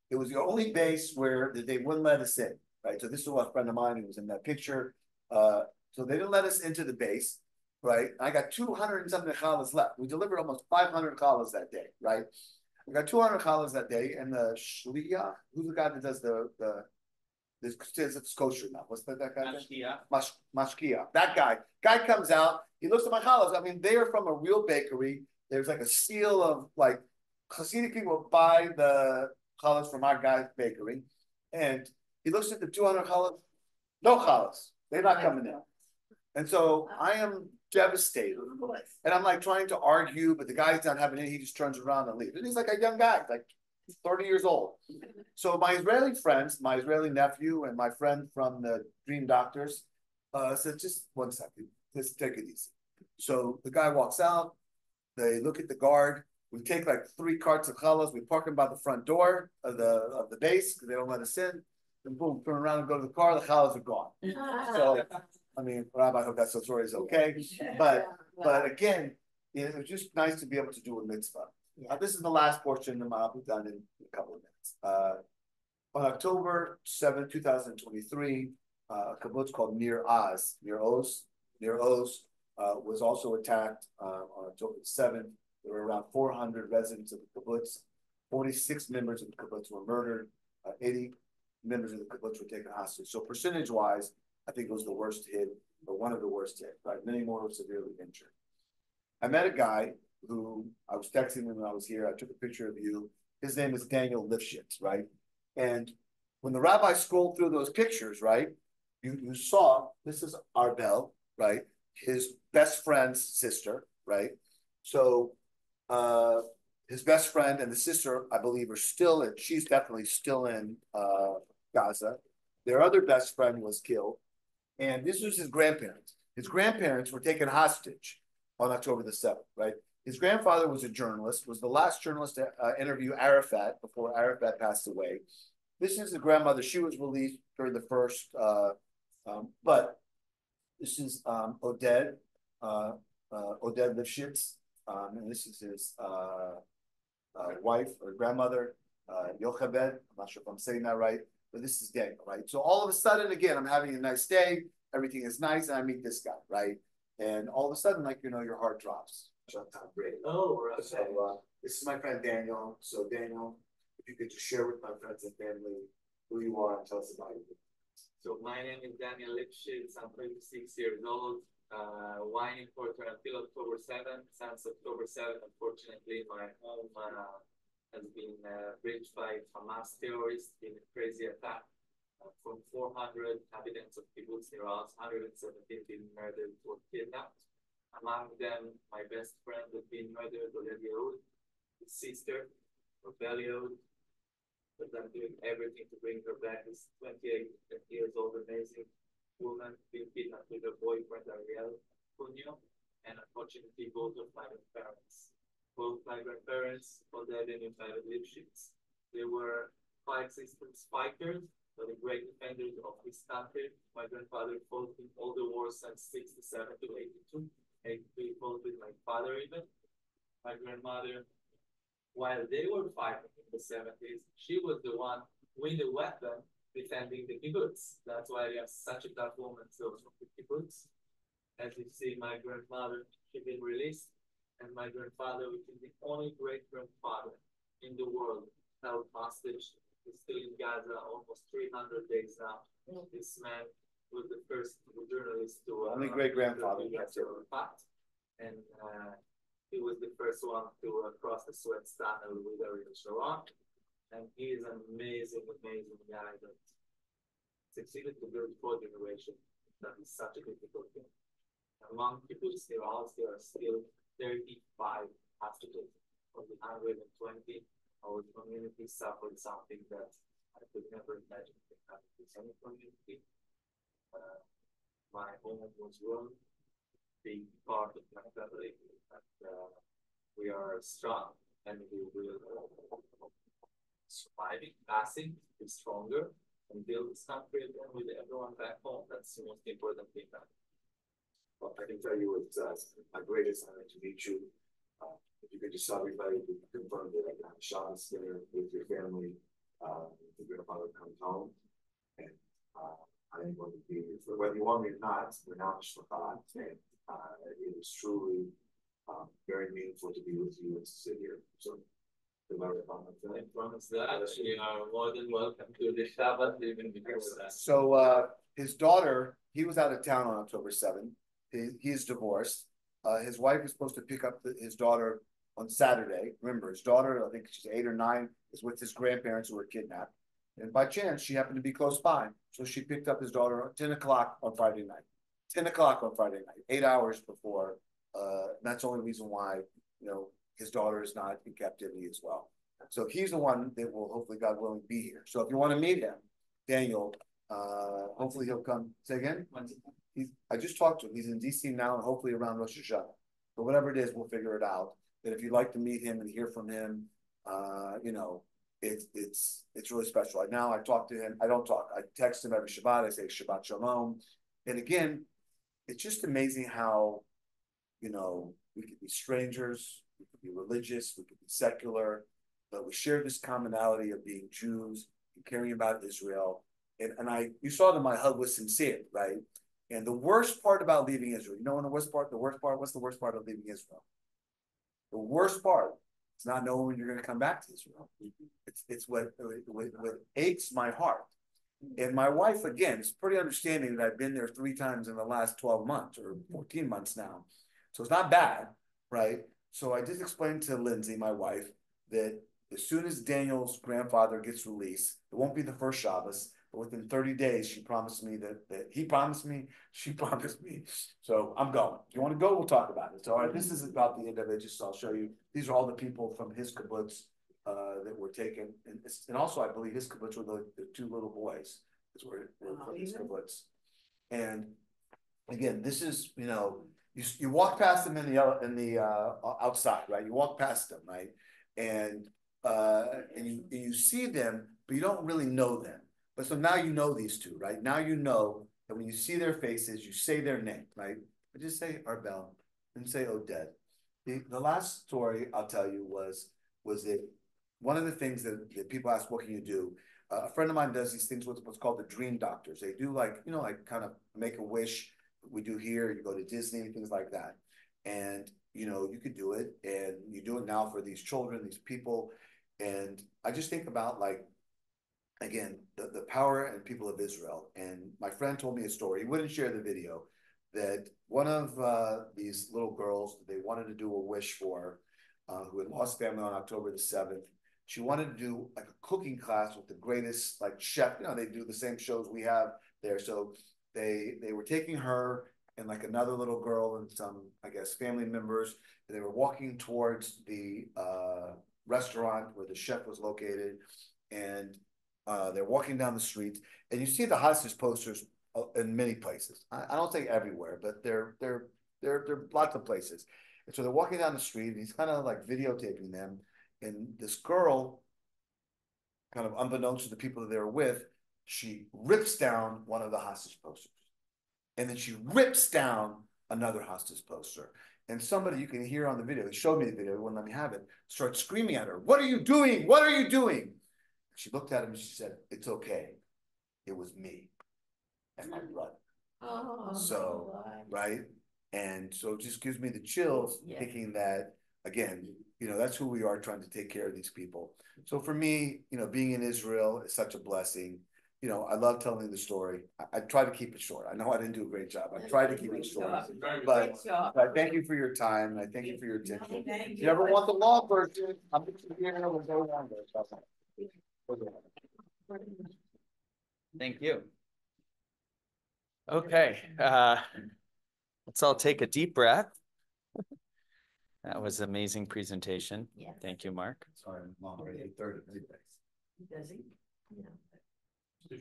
It was the only base where they wouldn't let us in, right? So this is a friend of mine who was in that picture. So they didn't let us into the base, right? I got 200 and something challahs left. We delivered almost 500 challahs that day, right? We got 200 challahs that day, and the shliach, who's the guy that does this says it's kosher now. What's that guy? Mashkia. That guy comes out. He looks at my challahs. I mean, they are from a real bakery. There's like a seal of like Hasidic people buy the challahs from our guy's bakery, and he looks at the 200 challahs. No challahs. They're not coming in. And so I am devastated. And I'm like trying to argue, but the guy's not having it. He just turns around and leaves. And he's like a young guy, like 30 years old. So my Israeli friends, my Israeli nephew and my friend from the Dream Doctors said, just 1 second, just take it easy. So the guy walks out. They look at the guard. We take like 3 carts of challahs. We park them by the front door of the base because they don't let us in. And boom, turn around and go to the car. The challahs are gone. So, I mean, Rabbi, I hope that story is okay. But again, it was just nice to be able to do a mitzvah. This is the last portion of I'll be done in a couple of minutes. On October 7, 2023, a kibbutz called Nir Oz was also attacked on October 7th. There were around 400 residents of the kibbutz. 46 members of the kibbutz were murdered. 80 members of the kibbutz were taken hostage. So percentage-wise, I think it was the worst hit, or one of the worst hit, right? Many more were severely injured. I met a guy who I was texting him when I was here. I took a picture of you. His name is Daniel Lifshitz, right? And when the rabbi scrolled through those pictures, right, you saw, this is Arbel, right? His best friend's sister, right? So his best friend and the sister, I believe, are still in, she's definitely still in Gaza. Their other best friend was killed. And this was his grandparents. His grandparents were taken hostage on October the 7th, right? His grandfather was a journalist, was the last journalist to interview Arafat before Arafat passed away. This is the grandmother. She was released during the first, but this is Oded Lifshitz, and this is his wife or grandmother, Yochebed. I'm not sure if I'm saying that right, but this is Daniel, right? So all of a sudden, again, I'm having a nice day. Everything is nice, and I meet this guy, right? And all of a sudden, like, your heart drops. Oh, right. So this is my friend Daniel. So Daniel, if you could just share with my friends and family who you are and tell us about you. So my name is Daniel Lipschitz. I'm 26 years old. Whining importer until October 7th. Since October 7th, unfortunately, my home has been breached by Hamas terrorists in a crazy attack. From 400 inhabitants of kibbutz near us, 117 been murdered or kidnapped. Among them, my best friend had been murdered, Oded Yehud, his sister, Rebel Yehud, because I'm doing everything to bring her back. This 28 years old amazing woman being kidnapped with her boyfriend Ariel Cunio, and unfortunately both of my grandparents. Both my grandparents all died in private leaderships. They were coexistence fighters, but the great defenders of this country. My grandfather fought in all the wars since 67 to 82. 83 fought with my father even. My grandmother, while they were fighting in the 70s, she was the one with the weapon defending the kibbutz. That's why we have such a tough woman so from the kibbutz. As you see, my grandmother, she's been released, and my grandfather, which is the only great-grandfather in the world held hostage, is still in Gaza almost 300 days now. This man was the first journalist to only great-grandfather. And he was the first one to cross the Suez Tunnel with Ariel Sharon. And he is an amazing, amazing guy that succeeded to build 4 generations. That is such a difficult thing. Among kibbutz Hiraz, there are still 35 hostages. Of the 120, our community suffered something that I could never imagine could happen to any community. My home was ruined, being part of my family, and we are strong, and we will surviving, passing, be stronger, and build this country again with everyone back home. That's the most important thing. Well, I can tell you it's my greatest honor to meet you. If you could just tell everybody to confirm that I can have a Shabbos dinner with your family. Your grandfather comes home, and I am going to be here for whether you want me or not. We're now Shvakat, and it is truly very meaningful to be with you and to sit here. So, I promise that you are more than welcome to the Shabbat even before that. So his daughter, he was out of town on October 7th. He's divorced. His wife is supposed to pick up his daughter on Saturday. Remember, his daughter, I think she's 8 or 9, is with his grandparents who were kidnapped. And by chance, she happened to be close by. So she picked up his daughter at 10 o'clock on Friday night. 10 o'clock on Friday night, 8 hours before. That's the only reason why, his daughter is not in captivity as well. So he's the one that will hopefully, God willing, be here. So if you want to meet him, Daniel, hopefully he'll come. Say again? I just talked to him. He's in DC now, and hopefully around Rosh Hashanah. But whatever it is, we'll figure it out. But if you'd like to meet him and hear from him, it's really special. Right now, I talk to him. I don't talk. I text him every Shabbat. I say Shabbat Shalom. And again, it's just amazing how, we could be strangers, we could be religious, we could be secular, but we share this commonality of being Jews and caring about Israel. And you saw that my hug was sincere, right? And the worst part about leaving Israel, the worst part, what's the worst part of leaving Israel? The worst part is not knowing when you're going to come back to Israel. It's what aches my heart. And my wife, again, is pretty understanding that I've been there 3 times in the last 12 months or 14 months now. So it's not bad, right? So I just explained to Lindsay, my wife, that as soon as Daniel's grandfather gets released, it won't be the first Shabbos, but within 30 days, she promised me she promised me. So I'm going. If you want to go, we'll talk about it. So all right, this is about the end of it. Just I'll show you. These are all the people from his kibbutz that were taken. And also, I believe his kibbutz were the 2 little boys that were from his kibbutz. And again, this is, you walk past them in the outside, right? You walk past them, right? And you see them, but you don't really know them. But so now you know these 2, right? Now you know that when you see their faces, you say their name, right? But just say Arbel and say Oded. The last story I'll tell you was that one of the things that people ask, what can you do? A friend of mine does these things with what's called the dream doctors. They do like kind of make a wish. We do here, you go to Disney, things like that. And, you could do it, and you do it now for these children, these people. And I just think about again, the power and people of Israel. And my friend told me a story. He wouldn't share the video, that one of these little girls they wanted to do a wish for, who had lost family on October the 7th. She wanted to do like a cooking class with the greatest chef. They do the same shows we have there. So they were taking her and another little girl and some, I guess, family members. And they were walking towards the restaurant where the chef was located. and they're walking down the street, and you see the hostage posters in many places. I don't think everywhere, but they're lots of places. And so they're walking down the street, and he's kind of like videotaping them. And this girl, kind of unbeknownst to the people that they were with, she rips down one of the hostage posters. And then she rips down another hostage poster. And somebody, you can hear on the video, they showed me the video, wouldn't let me have it, starts screaming at her, "What are you doing? What are you doing?" She looked at him and she said, "It's okay. It was me and my brother." Oh, So, right? And so it just gives me the chills thinking that, again, that's who we are, trying to take care of these people. So for me, being in Israel is such a blessing. I love telling the story. I try to keep it short. I know I didn't do a great job. I tried to keep it short. But I thank you for your time. I thank you for your attention. If you ever want the law version, I'm here. We'll go on there. Thank you. Okay, let's all take a deep breath. That was an amazing presentation. Yeah. Thank you, Mark. Sorry, I'm already 8:30. Does he? No. Do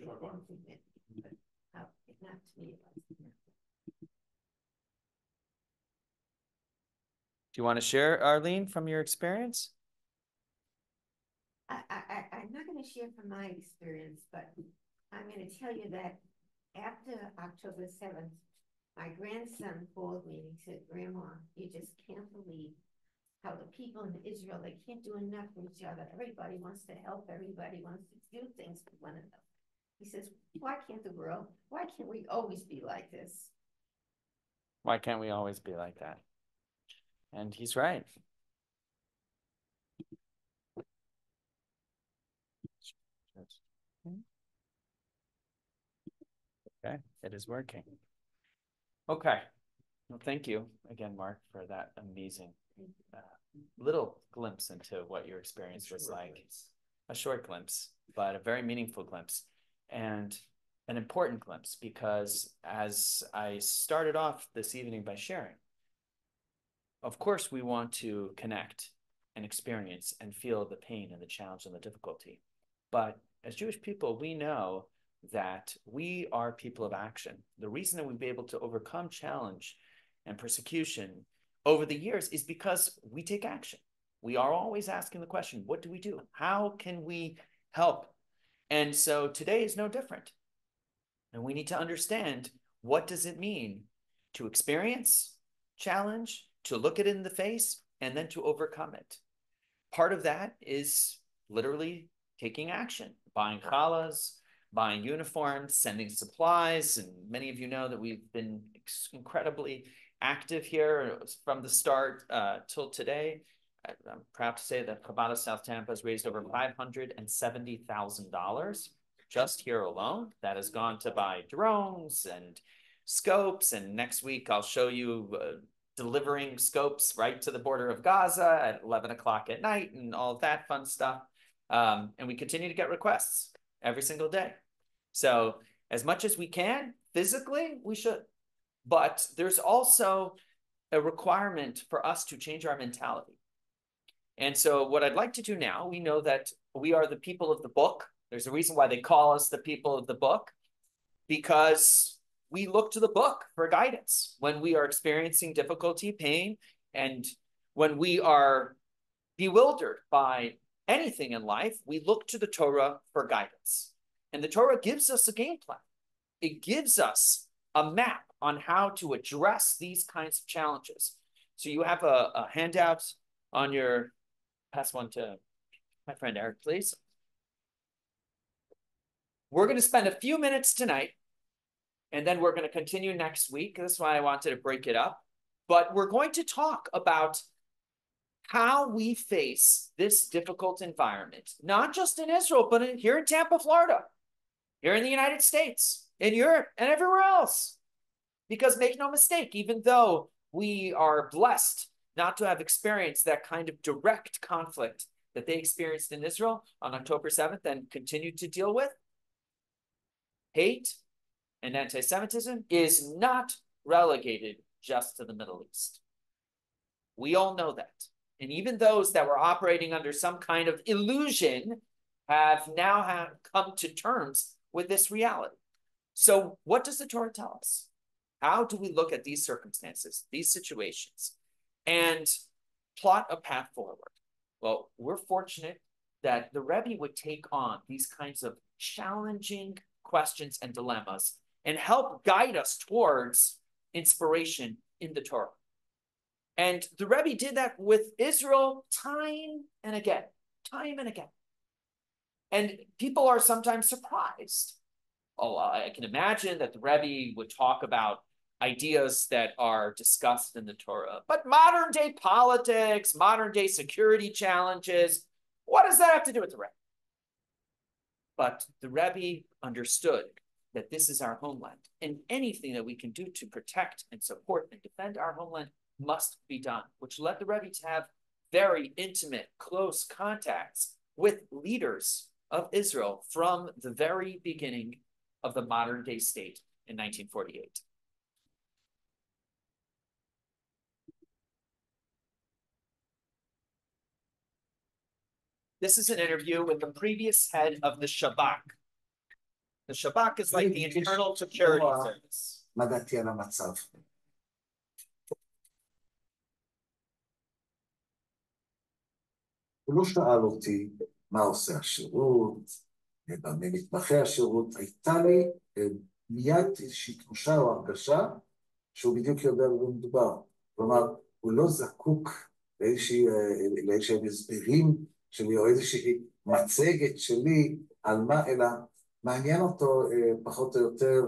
you want to share, Arlene, from your experience? I'm not going to share from my experience, but I'm going to tell you that after October 7th, my grandson called me and he said, "Grandma, you just can't believe how the people in Israel, they can't do enough for each other. Everybody wants to help. Everybody wants to do things for one another." He says, why can't we always be like this? Why can't we always be like that? And he's right. Okay, it is working. Okay. Well, thank you again, Mark, for that amazing little glimpse into what your experience was like. A short glimpse, but a very meaningful glimpse, and an important glimpse, because as I started off this evening by sharing, of course, we want to connect and experience and feel the pain and the challenge and the difficulty. But as Jewish people, we know that we are people of action. The reason that we've been able to overcome challenge and persecution over the years is because we take action. We are always asking the question, what do we do? How can we help? And so today is no different. And we need to understand, what does it mean to experience challenge, to look it in the face, and then to overcome it? Part of that is literally taking action, buying challahs, buying uniforms, sending supplies. And many of you know that we've been incredibly active here from the start till today. I'm proud to say that Chabad of South Tampa has raised over $570,000 just here alone. That has gone to buy drones and scopes. And next week, I'll show you delivering scopes right to the border of Gaza at 11 o'clock at night and all of that fun stuff. And we continue to get requests every single day. So as much as we can, physically, we should. But there's also a requirement for us to change our mentality. And so what I'd like to do now, we know that we are the people of the book. There's a reason why they call us the people of the book, because we look to the book for guidance when we are experiencing difficulty, pain, and when we are bewildered by anything in life, we look to the Torah for guidance. And the Torah gives us a game plan. It gives us a map on how to address these kinds of challenges. So you have a handout on your, pass one to my friend Eric, please. We're going to spend a few minutes tonight, and then we're going to continue next week. That's why I wanted to break it up. But we're going to talk about how we face this difficult environment, not just in Israel, but here in Tampa, Florida, here in the United States, in Europe, and everywhere else. Because make no mistake, even though we are blessed not to have experienced that kind of direct conflict that they experienced in Israel on October 7th and continue to deal with, hate and anti-Semitism is not relegated just to the Middle East. We all know that. And even those that were operating under some kind of illusion have now come to terms with this reality. So what does the Torah tell us? How do we look at these circumstances, these situations, and plot a path forward? Well, we're fortunate that the Rebbe would take on these kinds of challenging questions and dilemmas and help guide us towards inspiration in the Torah. And the Rebbe did that with Israel time and again, time and again. And people are sometimes surprised. Oh, I can imagine that the Rebbe would talk about ideas that are discussed in the Torah, but modern day politics, modern day security challenges, what does that have to do with the Rebbe? But the Rebbe understood that this is our homeland, and anything that we can do to protect and support and defend our homeland must be done, which led the Rebbe to have very intimate, close contacts with leaders of Israel from the very beginning of the modern day state in 1948. This is an interview with the previous head of the Shabak. The Shabak is like the Internal Security Service. מה דעתי על המצב? הוא לא שאל אותי מה עושה השירות, במה מתמחה השירות, הייתה לי מיד איזושהי תחושה או הרגשה שהוא בדיוק יודע על מה מדובר. כלומר, הוא לא זקוק לאיזשהם הסברים שלי או איזושהי מצגת שלי על מה, אלא מעניין אותו פחות או יותר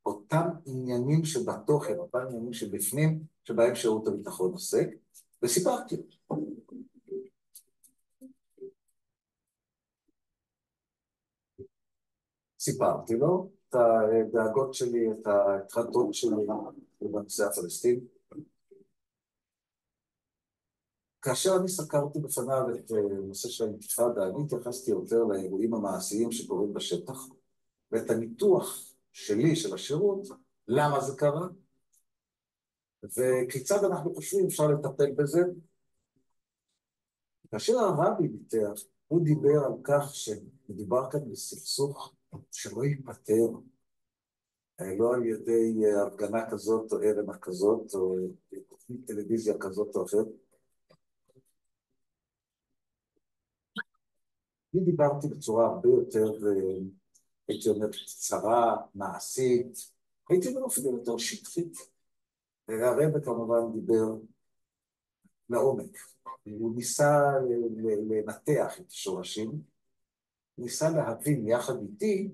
אותם עניינים שבתוכן, אותם עניינים שבפנים, שבהם שירות הביטחון עוסק, וסיפרתי. סיפרתי לו את הדאגות שלי, את ההתחדות שלי בנושא הפלסטיני. כאשר אני סקרתי בפניו את נושא של האינתיפאדה, אני התייחסתי יותר לאירועים המעשיים שקורים בשטח, ואת הניתוח שלי, של השירות, למה זה קרה, וכיצד אנחנו חושבים אפשר לטפל בזה. כאשר הרבי ביטר, הוא דיבר על כך שמדובר כאן בסכסוך שלא ייפטר, לא על ידי הפגנה כזאת או ערמה כזאת, או תוכנית טלוויזיה כזאת או אחרת. אני דיברתי בצורה הרבה יותר, הייתי אומר, קצרה, מעשית, הייתי אומר אפילו יותר שטחית. הרב כמובן דיבר לעומק. הוא ניסה לנתח את השורשים, ניסה להבין יחד איתי,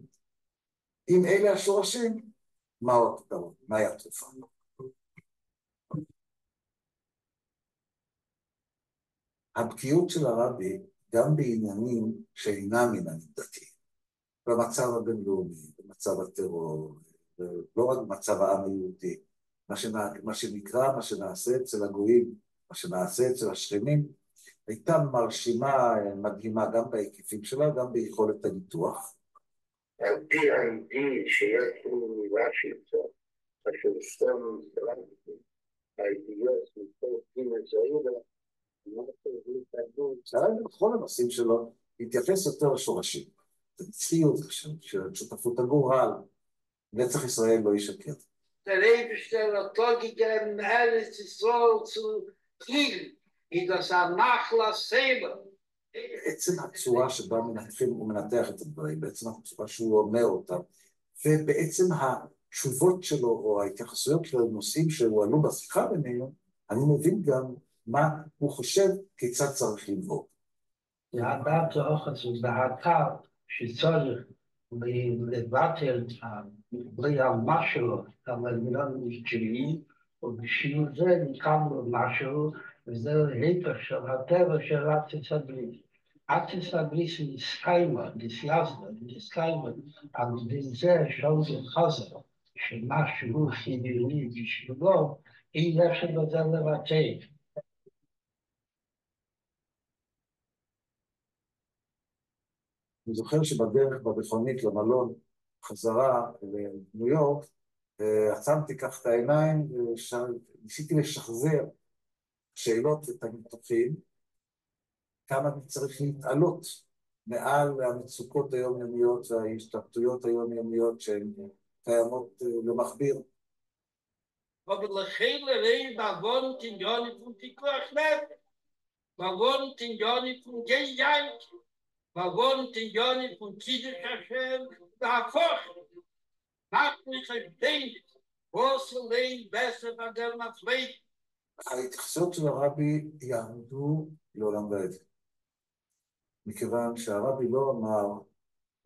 אם אלה השורשים, מהו הפתרון, מהי התרופה. הבקיאות של הרבי, גם בעניינים שאינם עניינים דתיים, במצב הבינלאומי, במצב הטרור, לא רק במצב העם היהודי, מה שנקרא, מה שנעשה אצל הגויים, מה שנעשה אצל השכנים, הייתה מרשימה, מדהימה, גם בהיקפים שלה, גם ביכולת הניתוח. על פי היהודי שיש לנו רש"י קצת, אשר סתם הידיעות מפה גימל זעירה, בכל הנושאים שלו, התייחס יותר לשורשים. הצחיות של שותפות הגורל, נצח ישראל לא ישקר. Der Rebsteller gegeben, Eretz Yisrael zu Kiel, in das Nachlass selber. בעצם הצורה שבה מנתחים ומנתח את הדברים, בעצם הצורה שהוא אומר אותם, ובעצם התשובות שלו או ההתייחסויות שלו לנושאים שהועלו בשיחה בינינו, אני מבין גם מה הוא חושב כיצד צריך לנהוג. והדעת האוחץ והדעת שצריך לבטל בלי המה שלו, אבל מילון שלי, ובשביל זה נקמנו משהו, וזה היפך של הטבע של ארצות הברית. ארצות הברית נסקיימה, נסקיימה, על ידי זה שאול חזר, שמשהו חיוני בשבילו, אי אפשר בזה לבטל. אני זוכר שבדרך במכונית למלון חזרה לניו יורק, עצמתי כך את העיניים וניסיתי לשחזר שאלות את הניתוחים, כמה אני צריך להתעלות מעל המצוקות היומיומיות וההשתלטויות היומיומיות שהן קיימות למכביר. Aber lechele rei da wohnt in Joni von Pikuach Nefesh. Da wohnt in Joni von Gejank. Da wohnt in Joni von Kiddush Hashem. Da foch. Macht mich ein Ding. Große Lein besser von der Mafleik. ההתייחסות של הרבי יעמדו לעולם ועד. מכיוון שהרבי לא אמר,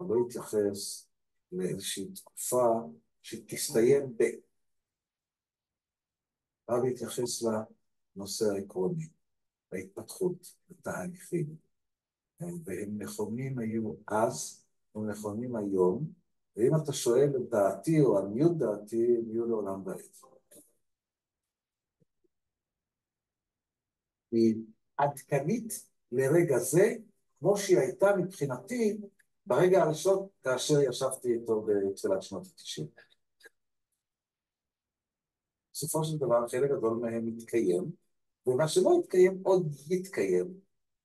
או לא התייחס לאיזושהי תקופה שתסתיים ב... הרבי התייחס לנושא העקרוני, להתפתחות, לתהליכים. והם נכונים היו אז, הם נכונים היום, ואם אתה שואל את דעתי או עניות דעתי, הם יהיו לעולם ועד. היא עדכנית לרגע זה, כמו שהיא הייתה מבחינתי ברגע הראשון כאשר ישבתי איתו בתחילת שנות ה-90. בסופו של דבר חלק גדול מהם מתקיים, ומה שלא יתקיים עוד יתקיים,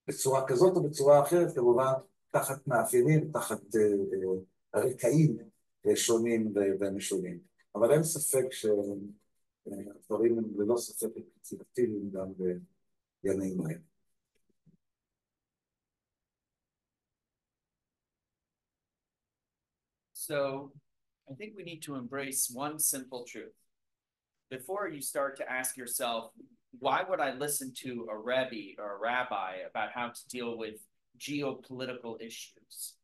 בצורה כזאת או בצורה אחרת, כמובן תחת מאפיינים, תחת רקעים שונים ומשונים. אבל אין ספק שהדברים הם ללא ספק אקטיביים גם בימים האלה. So I think we need to embrace one simple truth. Before you start to ask yourself, why would I listen to a rebbe or a rabbi about how to deal with geopolitical issues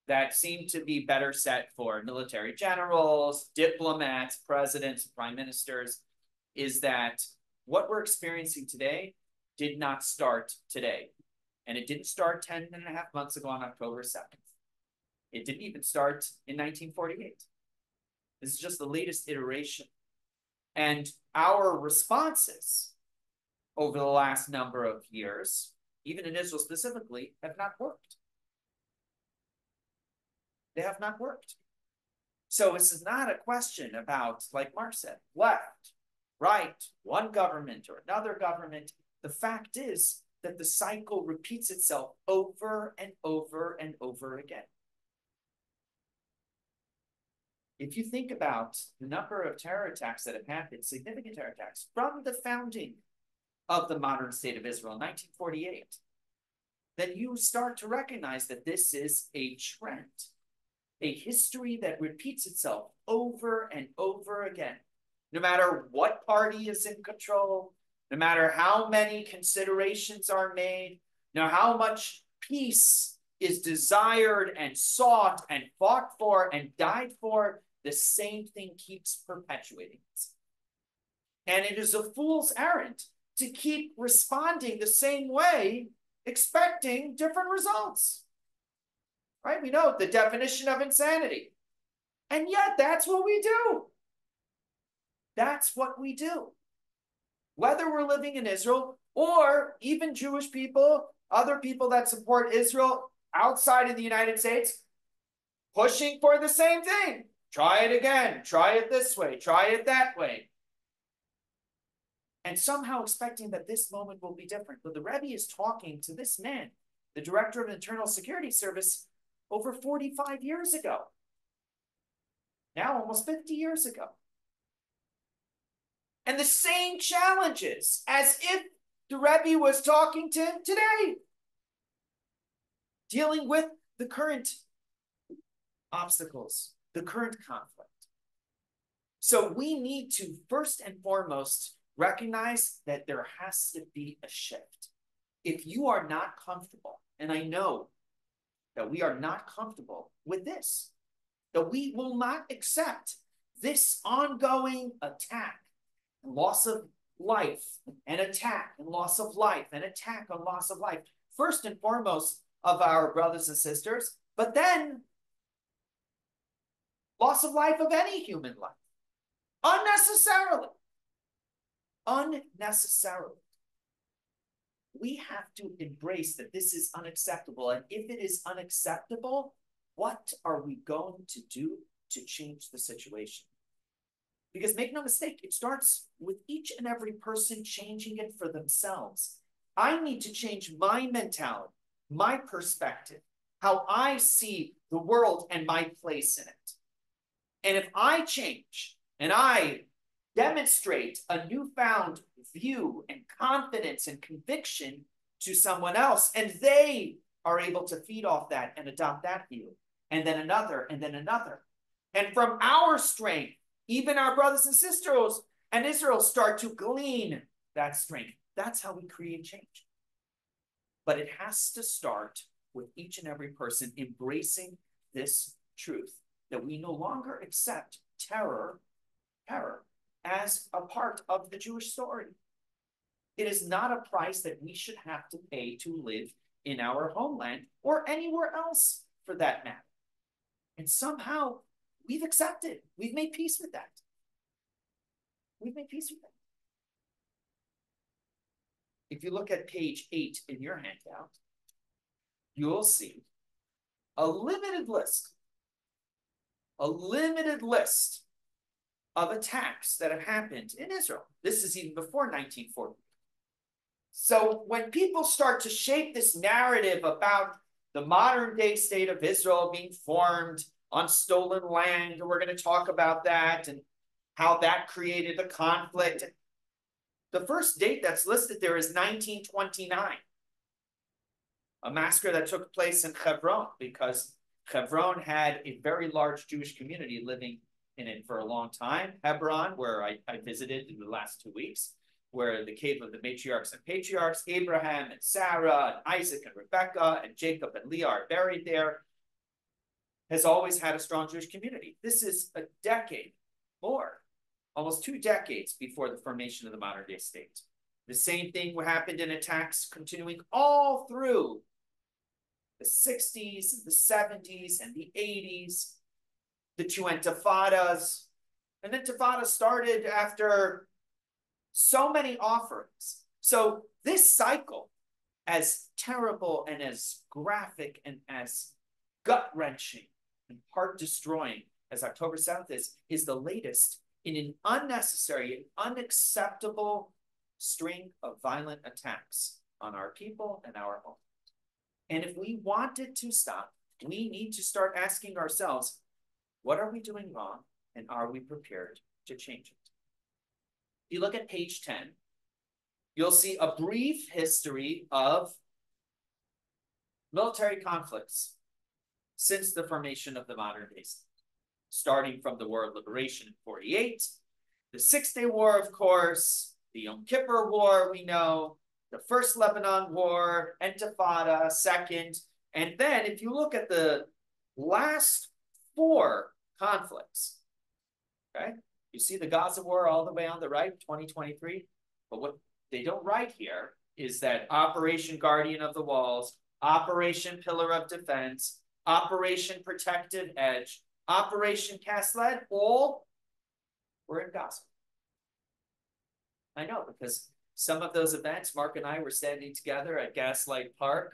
that seem to be better set for military generals, diplomats, presidents, prime ministers, is that what we're experiencing today did not start today. And it didn't start 10 and a half months ago on October 7th. It didn't even start in 1948. This is just the latest iteration. And our responses over the last number of years, even in Israel specifically, have not worked. They have not worked. So this is not a question about, like Mark said, left, right, one government or another government. The fact is that the cycle repeats itself over and over and over again. If you think about the number of terror attacks that have happened, significant terror attacks, from the founding of the modern state of Israel in 1948, then you start to recognize that this is a trend, a history that repeats itself over and over again. No matter what party is in control, no matter how many considerations are made, no matter how much peace is desired and sought and fought for and died for, the same thing keeps perpetuating itself. And it is a fool's errand to keep responding the same way, expecting different results. Right? We know the definition of insanity. And yet that's what we do. That's what we do. Whether we're living in Israel or even Jewish people, other people that support Israel outside of the United States, pushing for the same thing. Try it again. Try it this way. Try it that way. And somehow expecting that this moment will be different. But the Rebbe is talking to this man, the director of the Internal Security Service, over 45 years ago. Now almost 50 years ago. And the same challenges as if the Rebbe was talking to him today. Dealing with the current obstacles, the current conflict. So we need to first and foremost recognize that there has to be a shift. If you are not comfortable, and I know that we are not comfortable with this, that we will not accept this ongoing attack, loss of life, and attack, and loss of life, and attack on loss of life, first and foremost of our brothers and sisters, but then loss of life of any human life, unnecessarily. Unnecessarily. We have to embrace that this is unacceptable. And if it is unacceptable, what are we going to do to change the situation? Because make no mistake, it starts with each and every person changing it for themselves. I need to change my mentality, my perspective. how I see the world and my place in it. And if I change and I demonstrate a newfound view and confidence and conviction to someone else, and they are able to feed off that and adopt that view, and then another, and then another. And from our strength, even our brothers and sisters and Israel start to glean that strength. That's how we create change. But it has to start with each and every person embracing this truth that we no longer accept terror as a part of the Jewish story. It is not a price that we should have to pay to live in our homeland or anywhere else for that matter. And somehow we've accepted, we've made peace with that. We've made peace with that. If you look at page 8 in your handout, you'll see a limited list of attacks that have happened in Israel. This is even before 1940. So when people start to shape this narrative about the modern day state of Israel being formed on stolen land, and we're going to talk about that and how that created a conflict. The first date that's listed there is 1929, a massacre that took place in Hebron, because Hebron had a very large Jewish community living in it for a long time. Hebron, where I visited in the last 2 weeks, where the cave of the matriarchs and patriarchs, Abraham and Sarah, and Isaac and Rebekah, and Jacob and Leah are buried there, has always had a strong Jewish community. This is a decade more, almost 2 decades before the formation of the modern day state. The same thing happened in attacks continuing all through the 60s, the 70s, and the 80s, the 2 intifadas. And intifada started after so many offerings. So this cycle, as terrible and as graphic and as gut-wrenching and heart-destroying as October 7th is the latest in an unnecessary and unacceptable string of violent attacks on our people and our home. And if we want it to stop, we need to start asking ourselves, what are we doing wrong, and are we prepared to change it? If you look at page 10, you'll see a brief history of military conflicts since the formation of the modern day state, starting from the War of Liberation in 48, the 6-Day War, of course, the Yom Kippur War, we know, the First Lebanon War, Intifada, second, and then if you look at the last 4 conflicts, okay, you see the Gaza War all the way on the right, 2023, but what they don't write here is that Operation Guardian of the Walls, Operation Pillar of Defense, Operation Protective Edge, Operation Cast Lead, all were in Gaza. I know, because some of those events, Mark and I were standing together at Gaslight Park,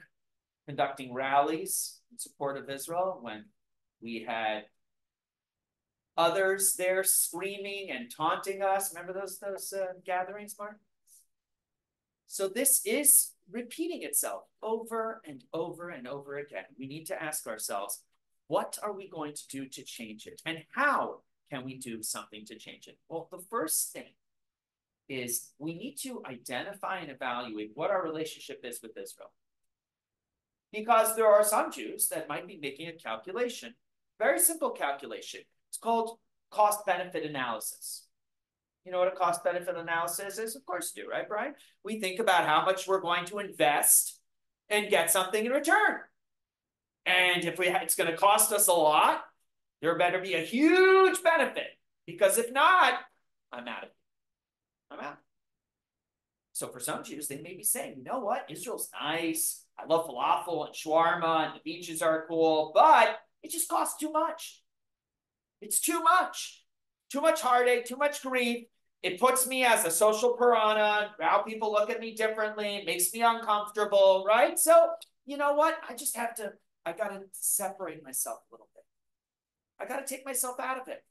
conducting rallies in support of Israel when we had others there screaming and taunting us. Remember those gatherings, Mark? So this is repeating itself over and over and over again. We need to ask ourselves, what are we going to do to change it? And how can we do something to change it? Well, the first thing is we need to identify and evaluate what our relationship is with Israel. Because there are some Jews that might be making a calculation, very simple calculation. It's called cost-benefit analysis. You know what a cost-benefit analysis is? Of course you do, right, Brian? We think about how much we're going to invest and get something in return. And if it's going to cost us a lot, there better be a huge benefit. Because if not, I'm out of it. I'm out. So for some Jews, they may be saying, you know what? Israel's nice. I love falafel and shawarma and the beaches are cool, but it just costs too much. It's too much. Too much heartache, too much grief. It puts me as a social piranha. How people look at me differently. It makes me uncomfortable, right? So, you know what? I got to separate myself a little bit. I got to take myself out of it.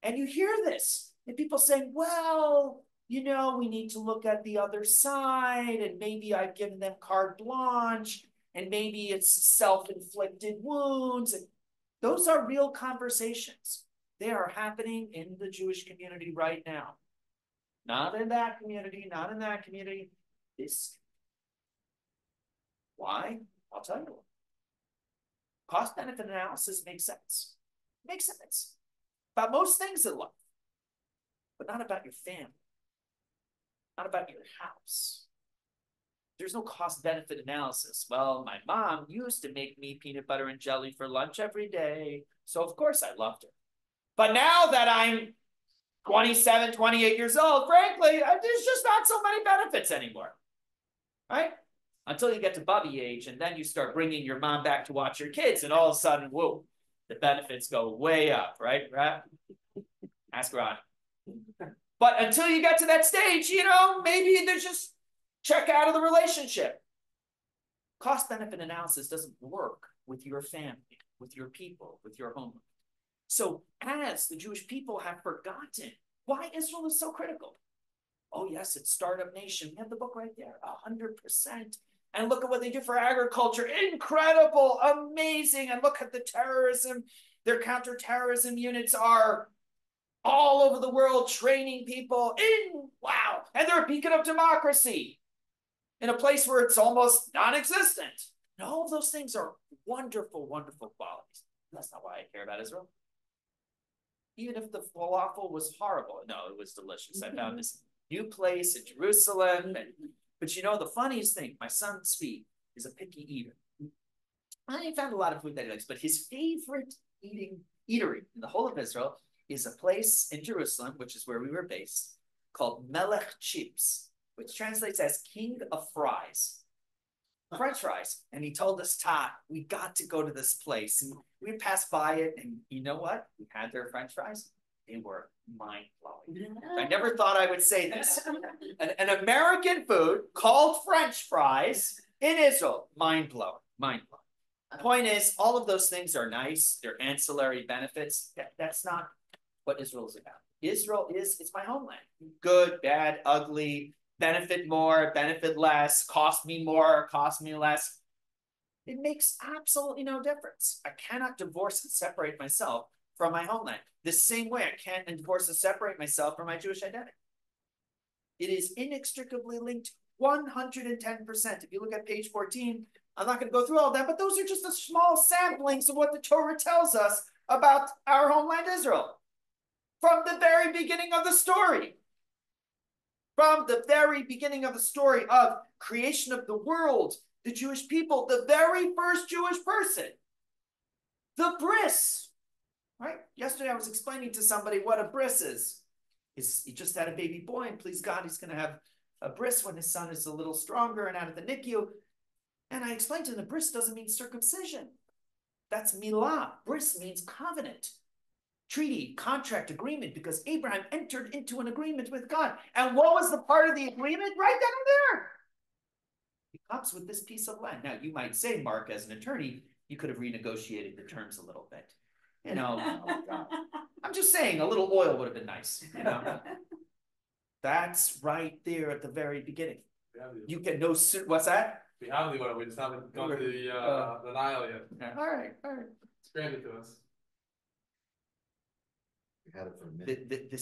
And you hear this. And people saying, well, you know, we need to look at the other side. And maybe I've given them carte blanche. and maybe it's self-inflicted wounds. Those are real conversations. They are happening in the Jewish community right now. Not in that community, not in that community. This. Why? I'll tell you. Cost-benefit analysis makes sense. Makes sense. About most things in life. But not about your family. Not about your house. There's no cost-benefit analysis. Well, my mom used to make me peanut butter and jelly for lunch every day. So of course I loved her. But now that I'm 27, 28 years old, frankly, there's just not so many benefits anymore, right? Until you get to bubby age, and then you start bringing your mom back to watch your kids, and all of a sudden, whoa, the benefits go way up, right? Ask Ron. But until you get to that stage, maybe there's just check out of the relationship. Cost-benefit analysis doesn't work with your family, with your people, with your homeland. So as the Jewish people have forgotten why Israel is so critical. Oh yes, it's startup nation. We have the book right there, 100%. And look at what they do for agriculture. Incredible, amazing. And look at the terrorism. Their counterterrorism units are all over the world training people wow. And they're a beacon of democracy in a place where it's almost non-existent. And all of those things are wonderful, wonderful qualities. That's not why I care about Israel. Even if the falafel was horrible. No, it was delicious. I found this new place in Jerusalem. But the funniest thing, my son, Svi, is a picky eater. I found a lot of food that he likes, but his favorite eatery in the whole of Israel is a place in Jerusalem, which is where we were based, called Melech Chips, which translates as King of Fries. French fries. And he told us, Todd, we got to go to this place. And we passed by it, and you know what? We had their French fries. They were mind-blowing. I never thought I would say this. An American food called French fries in Israel. Mind-blowing. Mind-blowing. The point is, all of those things are nice. They're ancillary benefits. That's not what Israel is about. It's my homeland. Good, bad, ugly, benefit more, benefit less, cost me more, cost me less. It makes absolutely no difference. I cannot divorce and separate myself from my homeland. The same way I can't divorce and separate myself from my Jewish identity. It is inextricably linked 110%. If you look at page 14, I'm not going to go through all that, but those are just a small samplings of what the Torah tells us about our homeland Israel. From the very beginning of the story. From the very beginning of the story of creation of the world, the Jewish people, the very first Jewish person, the bris, right? Yesterday I was explaining to somebody what a bris is. He just had a baby boy, and please God, he's going to have a bris when his son is a little stronger and out of the NICU. And I explained to him, the bris doesn't mean circumcision. That's milah. Bris means covenant. Treaty, contract, agreement, because Abraham entered into an agreement with God. And what was the part of the agreement? Right down there. He comes with this piece of land. Now, you might say, Mark, as an attorney, you could have renegotiated the terms a little bit. I'm just saying, a little oil would have been nice. That's right there at the very beginning. You can know, what's that? We have the oil, we just haven't gone to the Nile yet. Yeah. All right. It's granted to us. Had it for a minute. The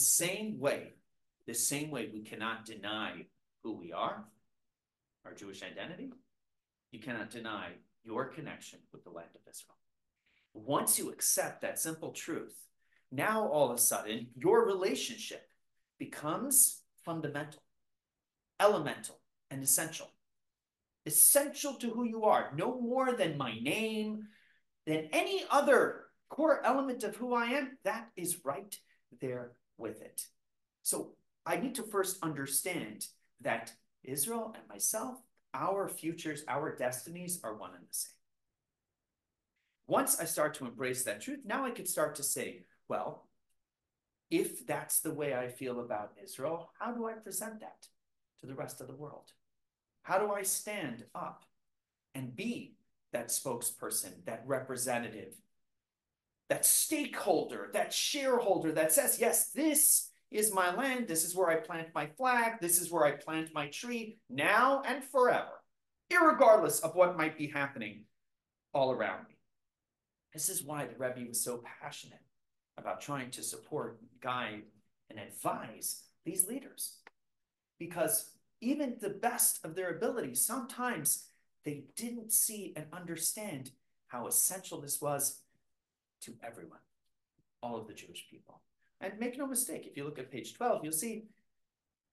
same way we cannot deny who we are, our Jewish identity, you cannot deny your connection with the land of Israel. Once you accept that simple truth, now all of a sudden your relationship becomes fundamental, elemental, and essential. Essential to who you are, no more than my name, than any other core element of who I am. That is right there with it. So I need to first understand that Israel and myself, our futures, our destinies are one and the same. Once I start to embrace that truth, now I could start to say, well, if that's the way I feel about Israel, how do I present that to the rest of the world? How do I stand up and be that spokesperson, that representative, that stakeholder, that shareholder that says, yes, this is my land. This is where I plant my flag. This is where I plant my tree now and forever. irregardless of what might be happening all around me. This is why the Rebbe was so passionate about trying to support, guide, and advise these leaders. Because even the best of their abilities, sometimes they didn't see and understand how essential this was to everyone, all of the Jewish people. And make no mistake, if you look at page 12, you'll see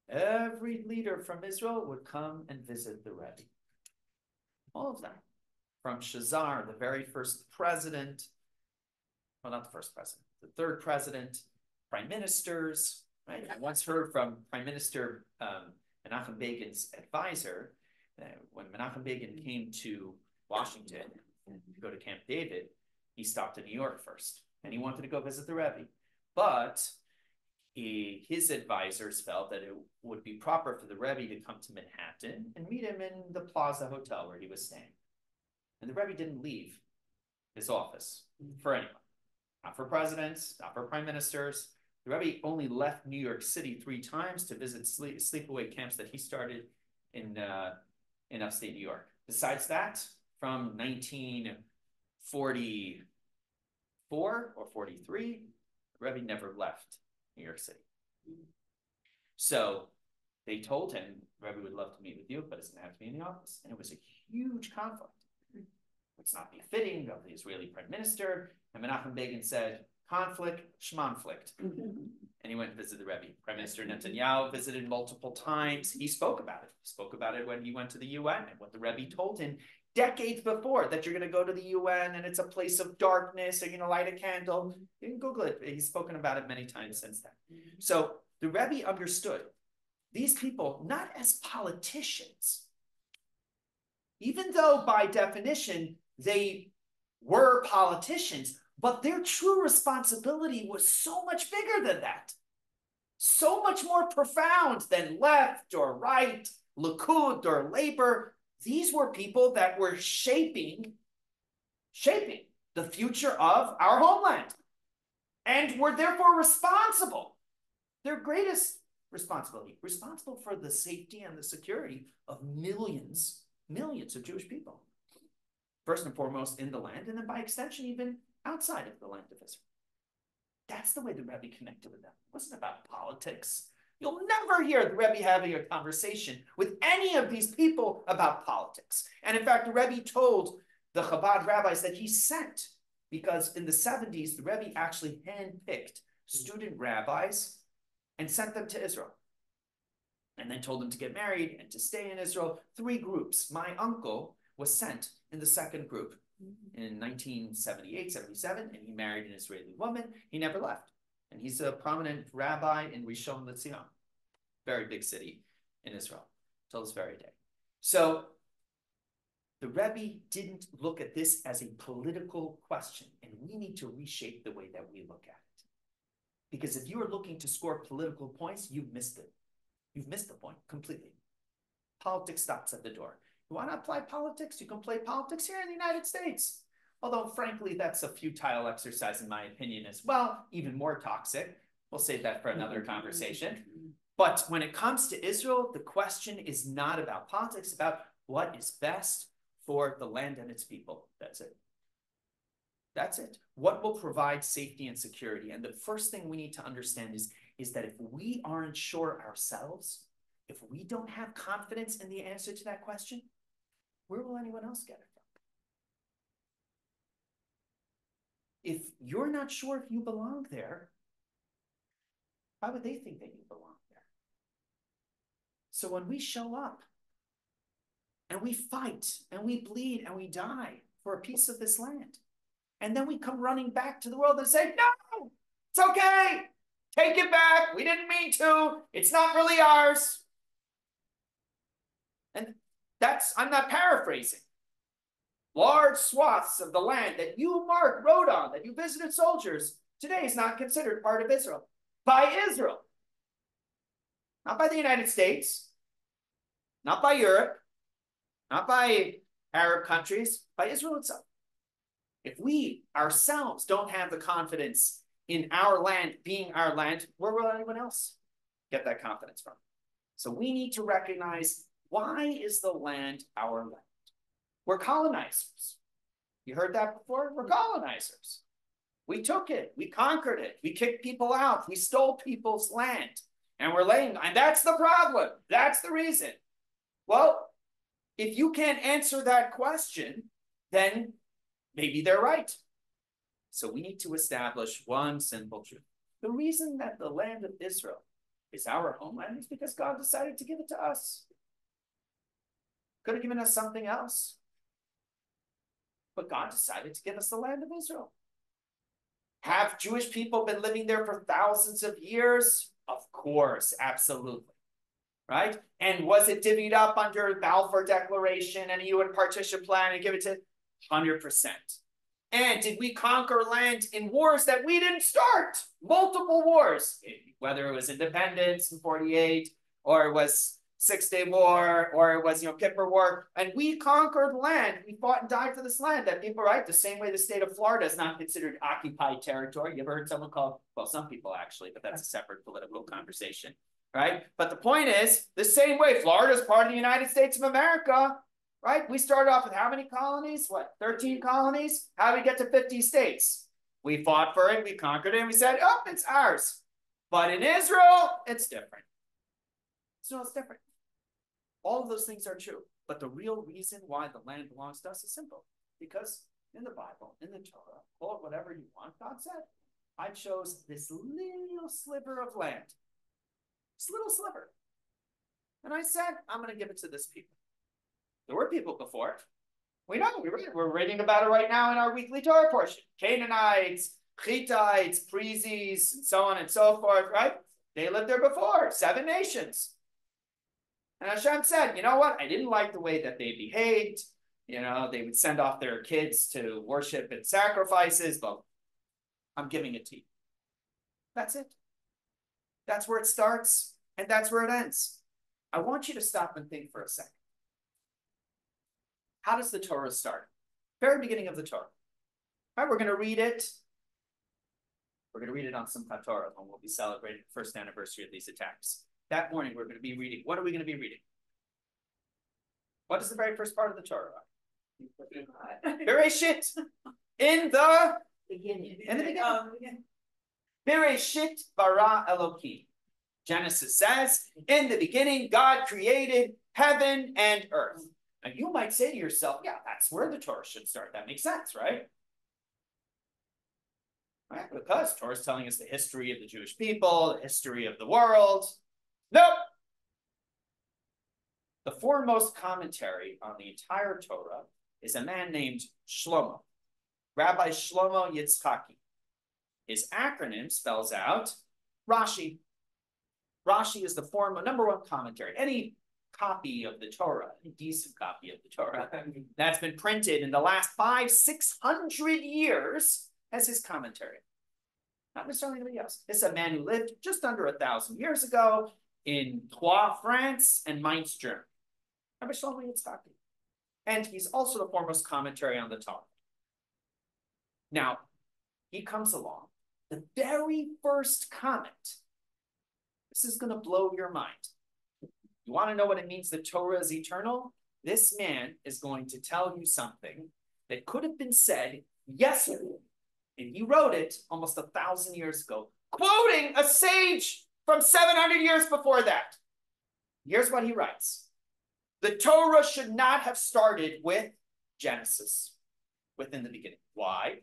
every leader from Israel would come and visit the Rebbe. All of them. From Shazar, the very first president, well, not the first president, the third president, prime ministers, right? I once heard from Prime Minister Menachem Begin's advisor, when Menachem Begin came to Washington and to go to Camp David, he stopped in New York first, and he wanted to go visit the Rebbe. But his advisors felt that it would be proper for the Rebbe to come to Manhattan and meet him in the Plaza Hotel where he was staying. And the Rebbe didn't leave his office for anyone, not for presidents, not for prime ministers. The Rebbe only left New York City 3 times to visit sleepaway camps that he started in upstate New York. Besides that, from 1944 or 43, the Rebbe never left New York City. So they told him, the Rebbe would love to meet with you, but it's going to have to be in the office. And it was a huge conflict. It's not befitting of the Israeli prime minister. And Menachem Begin said, conflict, schmonflict. And he went and visited the Rebbe. Prime Minister Netanyahu visited multiple times. He spoke about it. He spoke about it when he went to the UN and what the Rebbe told him decades before, that you're going to go to the UN and it's a place of darkness, or you're going to light a candle. You can Google it. He's spoken about it many times since then. So the Rebbe understood these people not as politicians, even though by definition they were politicians, but their true responsibility was so much bigger than that. So much more profound than left or right, Likud or Labor. These were people that were shaping the future of our homeland and were therefore responsible. Their greatest responsibility, responsible for the safety and the security of millions of Jewish people. First and foremost in the land, and then by extension even outside of the land of Israel. That's the way the Rebbe connected with them. It wasn't about politics. You'll never hear the Rebbe having a conversation with any of these people about politics. And in fact, the Rebbe told the Chabad rabbis that he sent, because in the 70s, the Rebbe actually handpicked student rabbis and sent them to Israel. And then told them to get married and to stay in Israel. 3 groups. My uncle was sent in the second group in 1978, 77, and he married an Israeli woman. He never left. And he's a prominent rabbi in Rishon LeZion, very big city in Israel, till this very day. So the Rebbe didn't look at this as a political question, and we need to reshape the way that we look at it. Because if you are looking to score political points, you've missed it. You've missed the point completely. Politics stops at the door. You want to apply politics? You can play politics here in the United States. Although, frankly, that's a futile exercise, in my opinion, as well, even more toxic. We'll save that for another conversation. But when it comes to Israel, the question is not about politics, it's about what is best for the land and its people. That's it. That's it. What will provide safety and security? And the first thing we need to understand is that if we aren't sure ourselves, if we don't have confidence in the answer to that question, where will anyone else get it from? If you're not sure if you belong there, why would they think that you belong there? So when we show up and we fight and we bleed and we die for a piece of this land, and then we come running back to the world and say, no, it's okay. Take it back. We didn't mean to. It's not really ours. And I'm not paraphrasing. Large swaths of the land that you, Mark, rode on, that you visited soldiers, today is not considered part of Israel. By Israel. Not by the United States. Not by Europe. Not by Arab countries. By Israel itself. If we ourselves don't have the confidence in our land being our land, where will anyone else get that confidence from? So we need to recognize, why is the land our land? We're colonizers. You heard that before? We're colonizers. We took it. We conquered it. We kicked people out. We stole people's land. And we're laying, and that's the problem. That's the reason. Well, if you can't answer that question, then maybe they're right. So we need to establish one simple truth. The reason that the land of Israel is our homeland is because God decided to give it to us. Could have given us something else. But God decided to give us the land of Israel. Have Jewish people been living there for thousands of years? Of course, absolutely. Right? And was it divvied up under the Balfour Declaration and a UN partition plan and give it to 100%? And did we conquer land in wars that we didn't start? Multiple wars, whether it was independence in 48, or it was Six-Day War, or it was, Kippur War, and we conquered land. We fought and died for this land that people, right? The same way the state of Florida is not considered occupied territory. You ever heard someone call, well, some people actually, but that's a separate political conversation, right? But the point is, the same way Florida is part of the United States of America, right? We started off with how many colonies? 13 colonies? How did we get to 50 states? We fought for it, we conquered it, and we said, oh, it's ours. But in Israel, it's different. So it's different. All of those things are true. But the real reason why the land belongs to us is simple. Because in the Bible, in the Torah, call it whatever you want, God said, I chose this little sliver of land. This little sliver. And I said, I'm going to give it to this people. There were people before. We know, we're reading about it right now in our weekly Torah portion. Canaanites, Hittites, Prezis, and so on and so forth, right? They lived there before, 7 nations. And Hashem said, you know what? I didn't like the way that they behaved. They would send off their kids to worship and sacrifices, but I'm giving it to you. That's it. That's where it starts, and that's where it ends. I want you to stop and think for a second. How does the Torah start? Very beginning of the Torah. All right, we're going to read it. We're going to read it on Simchat Torah when we'll be celebrating the first anniversary of these attacks. That morning, we're going to be reading. What are we going to be reading? What is the very first part of the Torah? Bereshit. In the beginning. In the beginning. Bereshit bara Elokim. Genesis says, in the beginning, God created heaven and earth. And you might say to yourself, yeah, that's where the Torah should start. That makes sense, right? Right? Because Torah is telling us the history of the Jewish people, the history of the world. Nope. The foremost commentary on the entire Torah is a man named Shlomo, Rabbi Shlomo Yitzchaki. His acronym spells out Rashi. Rashi is the number one commentary. Any copy of the Torah, a decent copy of the Torah that's been printed in the last 500-600 years has his commentary. Not necessarily anybody else. This is a man who lived just under 1,000 years ago in Troyes, France, and Mainz, Germany. Rabbi Shlomo Yitzchaki. And he's also the foremost commentary on the Talmud. Now, he comes along. The very first comment, this is going to blow your mind. You want to know what it means that Torah is eternal? This man is going to tell you something that could have been said yesterday. And he wrote it almost 1,000 years ago, quoting a sage from 700 years before that. Here's what he writes. The Torah should not have started with Genesis, within the beginning. Why?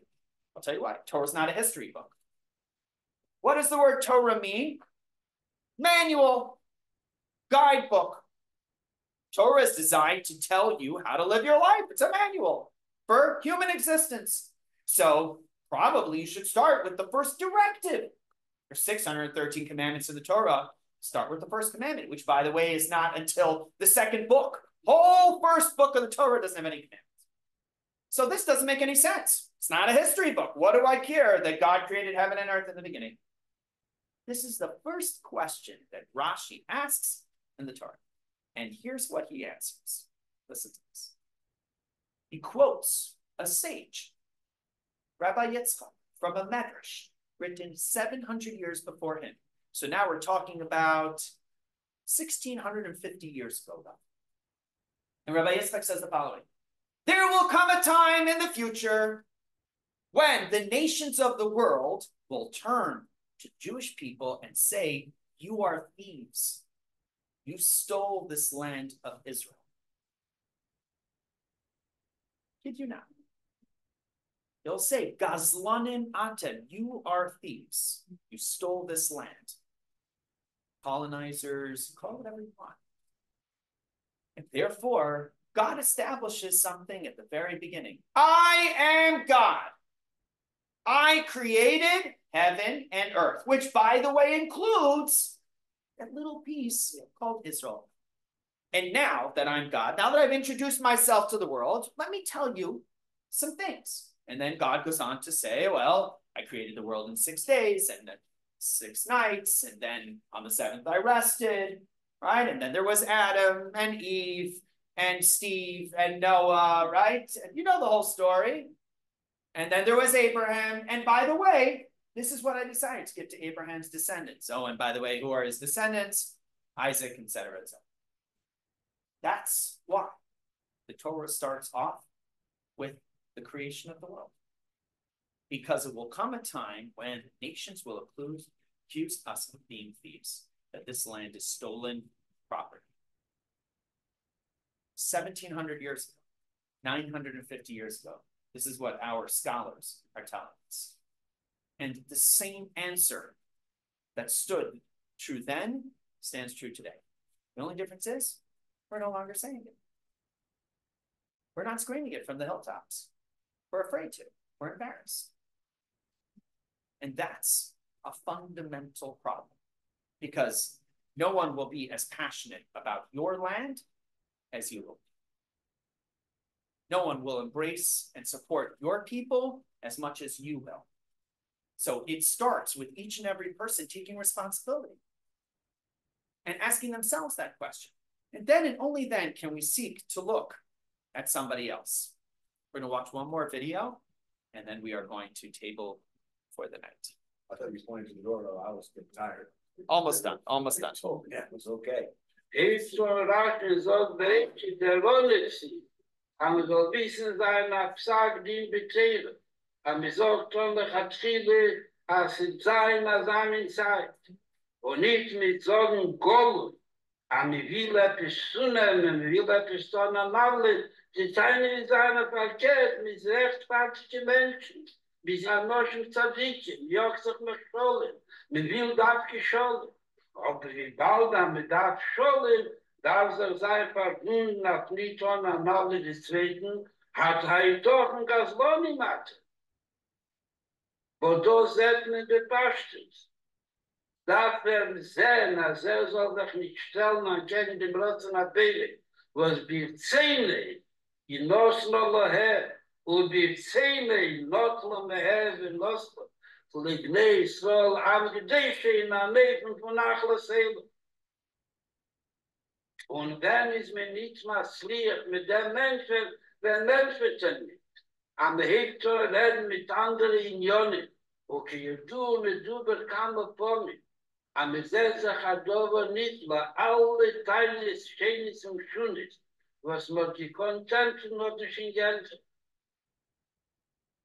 I'll tell you why. Torah's not a history book. What does the word Torah mean? Manual, guidebook. Torah is designed to tell you how to live your life. It's a manual for human existence. So probably you should start with the first directive. There's 613 commandments in the Torah. Start with the first commandment, which, by the way, is not until the second book. Whole first book of the Torah doesn't have any commandments. So this doesn't make any sense. It's not a history book. What do I care that God created heaven and earth in the beginning? This is the first question that Rashi asks in the Torah. And here's what he answers. Listen to this. He quotes a sage, Rabbi Yitzchak, from a medrash written 700 years before him. So now we're talking about 1,650 years ago. And Rabbi Yitzchak says the following. There will come a time in the future when the nations of the world will turn to Jewish people and say, you are thieves. You stole this land of Israel. Kid you not. They'll say, Gazlanim atem, you are thieves. You stole this land. Colonizers, call it whatever you want. And therefore, God establishes something at the very beginning. I am God. I created heaven and earth, which, by the way, includes that little piece called Israel. And now that I'm God, now that I've introduced myself to the world, let me tell you some things. And then God goes on to say, well, I created the world in 6 days and 6 nights, and then on the 7th I rested, right? And then there was Adam and Eve and Steve and Noah, right? And you know the whole story. And then there was Abraham. And by the way, this is what I decided to get to Abraham's descendants. Oh, and by the way, who are his descendants? Isaac, etc., etc. That's why the Torah starts off with the creation of the world. Because it will come a time when nations will accuse us of being thieves, that this land is stolen property. 1,700 years ago, 950 years ago, this is what our scholars are telling us. And the same answer that stood true then stands true today. The only difference is we're no longer saying it. We're not screaming it from the hilltops. We're afraid to. We're embarrassed. And that's a fundamental problem, because no one will be as passionate about your land as you will. No one will embrace and support your people as much as you will. So it starts with each and every person taking responsibility and asking themselves that question. And then and only then can we seek to look at somebody else. We're going to watch one more video, and then we are going to table for the night. I thought you was pointing to the door, though. I was getting tired. Almost done. Almost done. Oh, yeah, it's okay. Ist so raken so berechtigt der Rolle sie. Aber so wissen sein auf Sag din beteile. Aber so tolle hat viele, als sie sein als eine Zeit. Und nicht mit so einem Gold. Aber will etwas zunehmen, will etwas tun an alle. Die Zeine seiner verkehrt mit rechtfertigen Menschen. Bis an Noschen Zadikim, Jochsach Mechscholem. Man will das gescholem. Aber wie bald man darf scholem, darf sein verbunden auf Niton an alle des Zweiten, hat doch ein Gasloni gemacht. Wo das selten bepasst ist. Darf sehen, als soll sich nicht stellen an gegen dem Rotzen Abele, was wir Zähne in Noslo her, und wir Zähne in Notlo meher in Noslo, Lignei Israel am Gedesche in einem Leben von Achlasele. Und wenn es mir nicht mehr schliert mit dem Menschen, wenn Menschen nicht, am Hektor reden mit anderen in Joni, okay, du bekam vor mir, am Setzer hat aber nicht, weil alle Teile des Schönes und Schönes, was man die Kontanten noch nicht in Geld.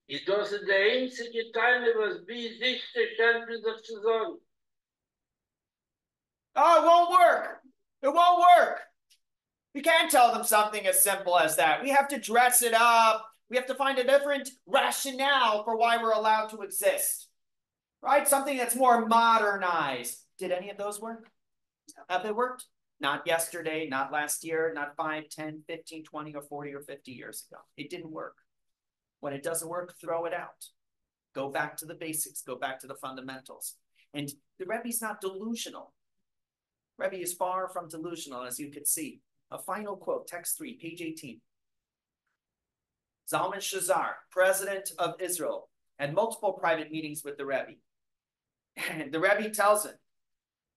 Ist das der einzige Teil, was wie sich stellt, sich zu sagen. Oh, it won't work. It won't work. We can't tell them something as simple as that. We have to dress it up. We have to find a different rationale for why we're allowed to exist. Right? Something that's more modernized. Did any of those work? Have they worked? Not yesterday, not last year, not 5, 10, 15, 20, or 40, or 50 years ago. It didn't work. When it doesn't work, throw it out. Go back to the basics. Go back to the fundamentals. And the Rebbe's not delusional. Rebbe is far from delusional, as you can see. A final quote, text 3, page 18. Zalman Shazar, president of Israel, had multiple private meetings with the Rebbe. And the Rebbe tells him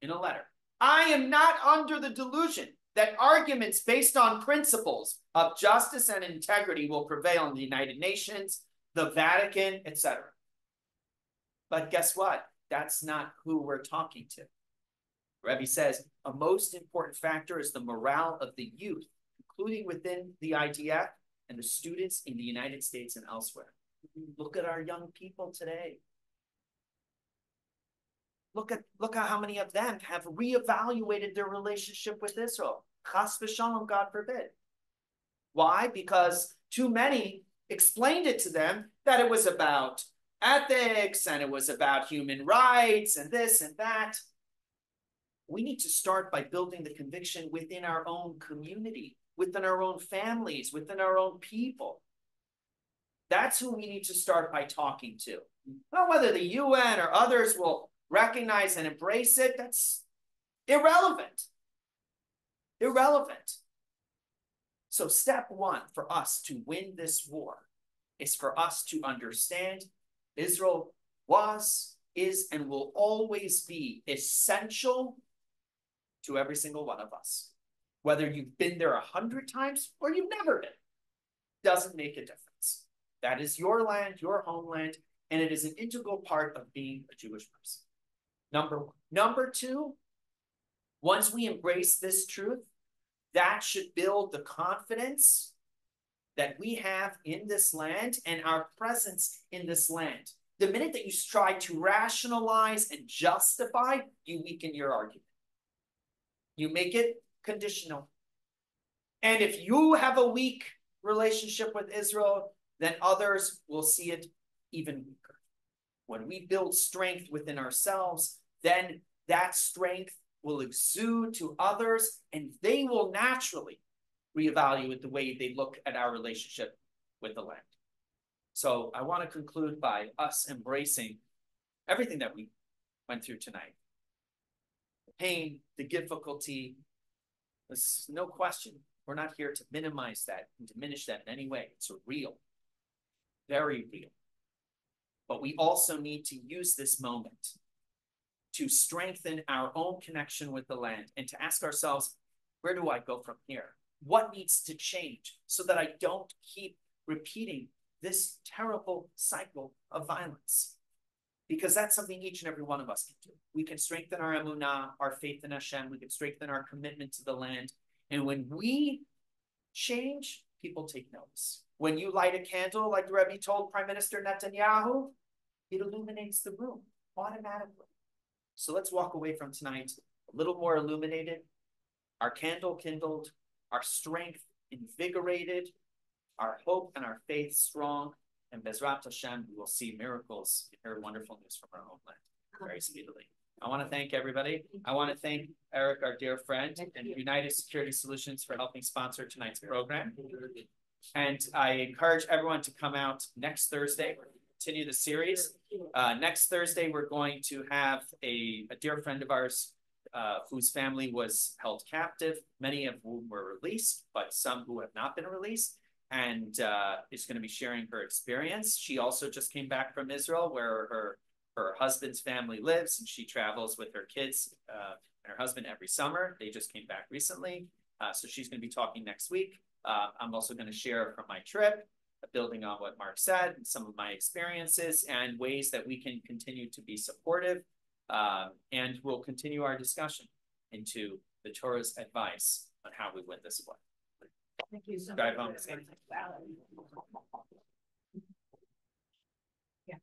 in a letter, I am not under the delusion that arguments based on principles of justice and integrity will prevail in the United Nations, the Vatican, etc. But guess what? That's not who we're talking to. Rebbe says a most important factor is the morale of the youth, including within the IDF and the students in the United States and elsewhere. Look at our young people today. Look at how many of them have reevaluated their relationship with Israel. Chas v'shalom, God forbid. Why? Because too many explained it to them that it was about ethics and it was about human rights and this and that. We need to start by building the conviction within our own community, within our own families, within our own people. That's who we need to start by talking to. Well, whether the UN or others will recognize and embrace it, that's irrelevant. Irrelevant. So step one for us to win this war is for us to understand Israel was, is, and will always be essential to every single one of us. Whether you've been there 100 times or you've never been, doesn't make a difference. That is your land, your homeland, and it is an integral part of being a Jewish person. Number one. Number two, once we embrace this truth, that should build the confidence that we have in this land and our presence in this land. The minute that you try to rationalize and justify, you weaken your argument. You make it conditional. And if you have a weak relationship with Israel, then others will see it even weaker. When we build strength within ourselves, then that strength will exude to others, and they will naturally reevaluate the way they look at our relationship with the land. So I want to conclude by us embracing everything that we went through tonight. The pain, the difficulty, there's no question. We're not here to minimize that and diminish that in any way. It's real, very real. But we also need to use this moment to strengthen our own connection with the land and to ask ourselves, where do I go from here? What needs to change so that I don't keep repeating this terrible cycle of violence? Because that's something each and every one of us can do. We can strengthen our emunah, our faith in Hashem. We can strengthen our commitment to the land. And when we change, people take notice. When you light a candle, like the Rebbe told Prime Minister Netanyahu, it illuminates the room automatically. So let's walk away from tonight a little more illuminated, our candle kindled, our strength invigorated, our hope and our faith strong, and Bezrat Hashem, we will see miracles and hear wonderful news from our homeland very speedily. I want to thank everybody. I want to thank Eric, our dear friend, and United Security Solutions for helping sponsor tonight's program. And I encourage everyone to come out next Thursday. We're going to continue the series. Next Thursday, we're going to have a dear friend of ours whose family was held captive, many of whom were released, but some who have not been released, and is going to be sharing her experience. She also just came back from Israel, where her husband's family lives, and she travels with her kids and her husband every summer. They just came back recently, so she's going to be talking next week. I'm also going to share from my trip, building on what Mark said, and some of my experiences and ways that we can continue to be supportive. And we'll continue our discussion into the Torah's advice on how we win this war. Thank you so Drive much. home. Yeah.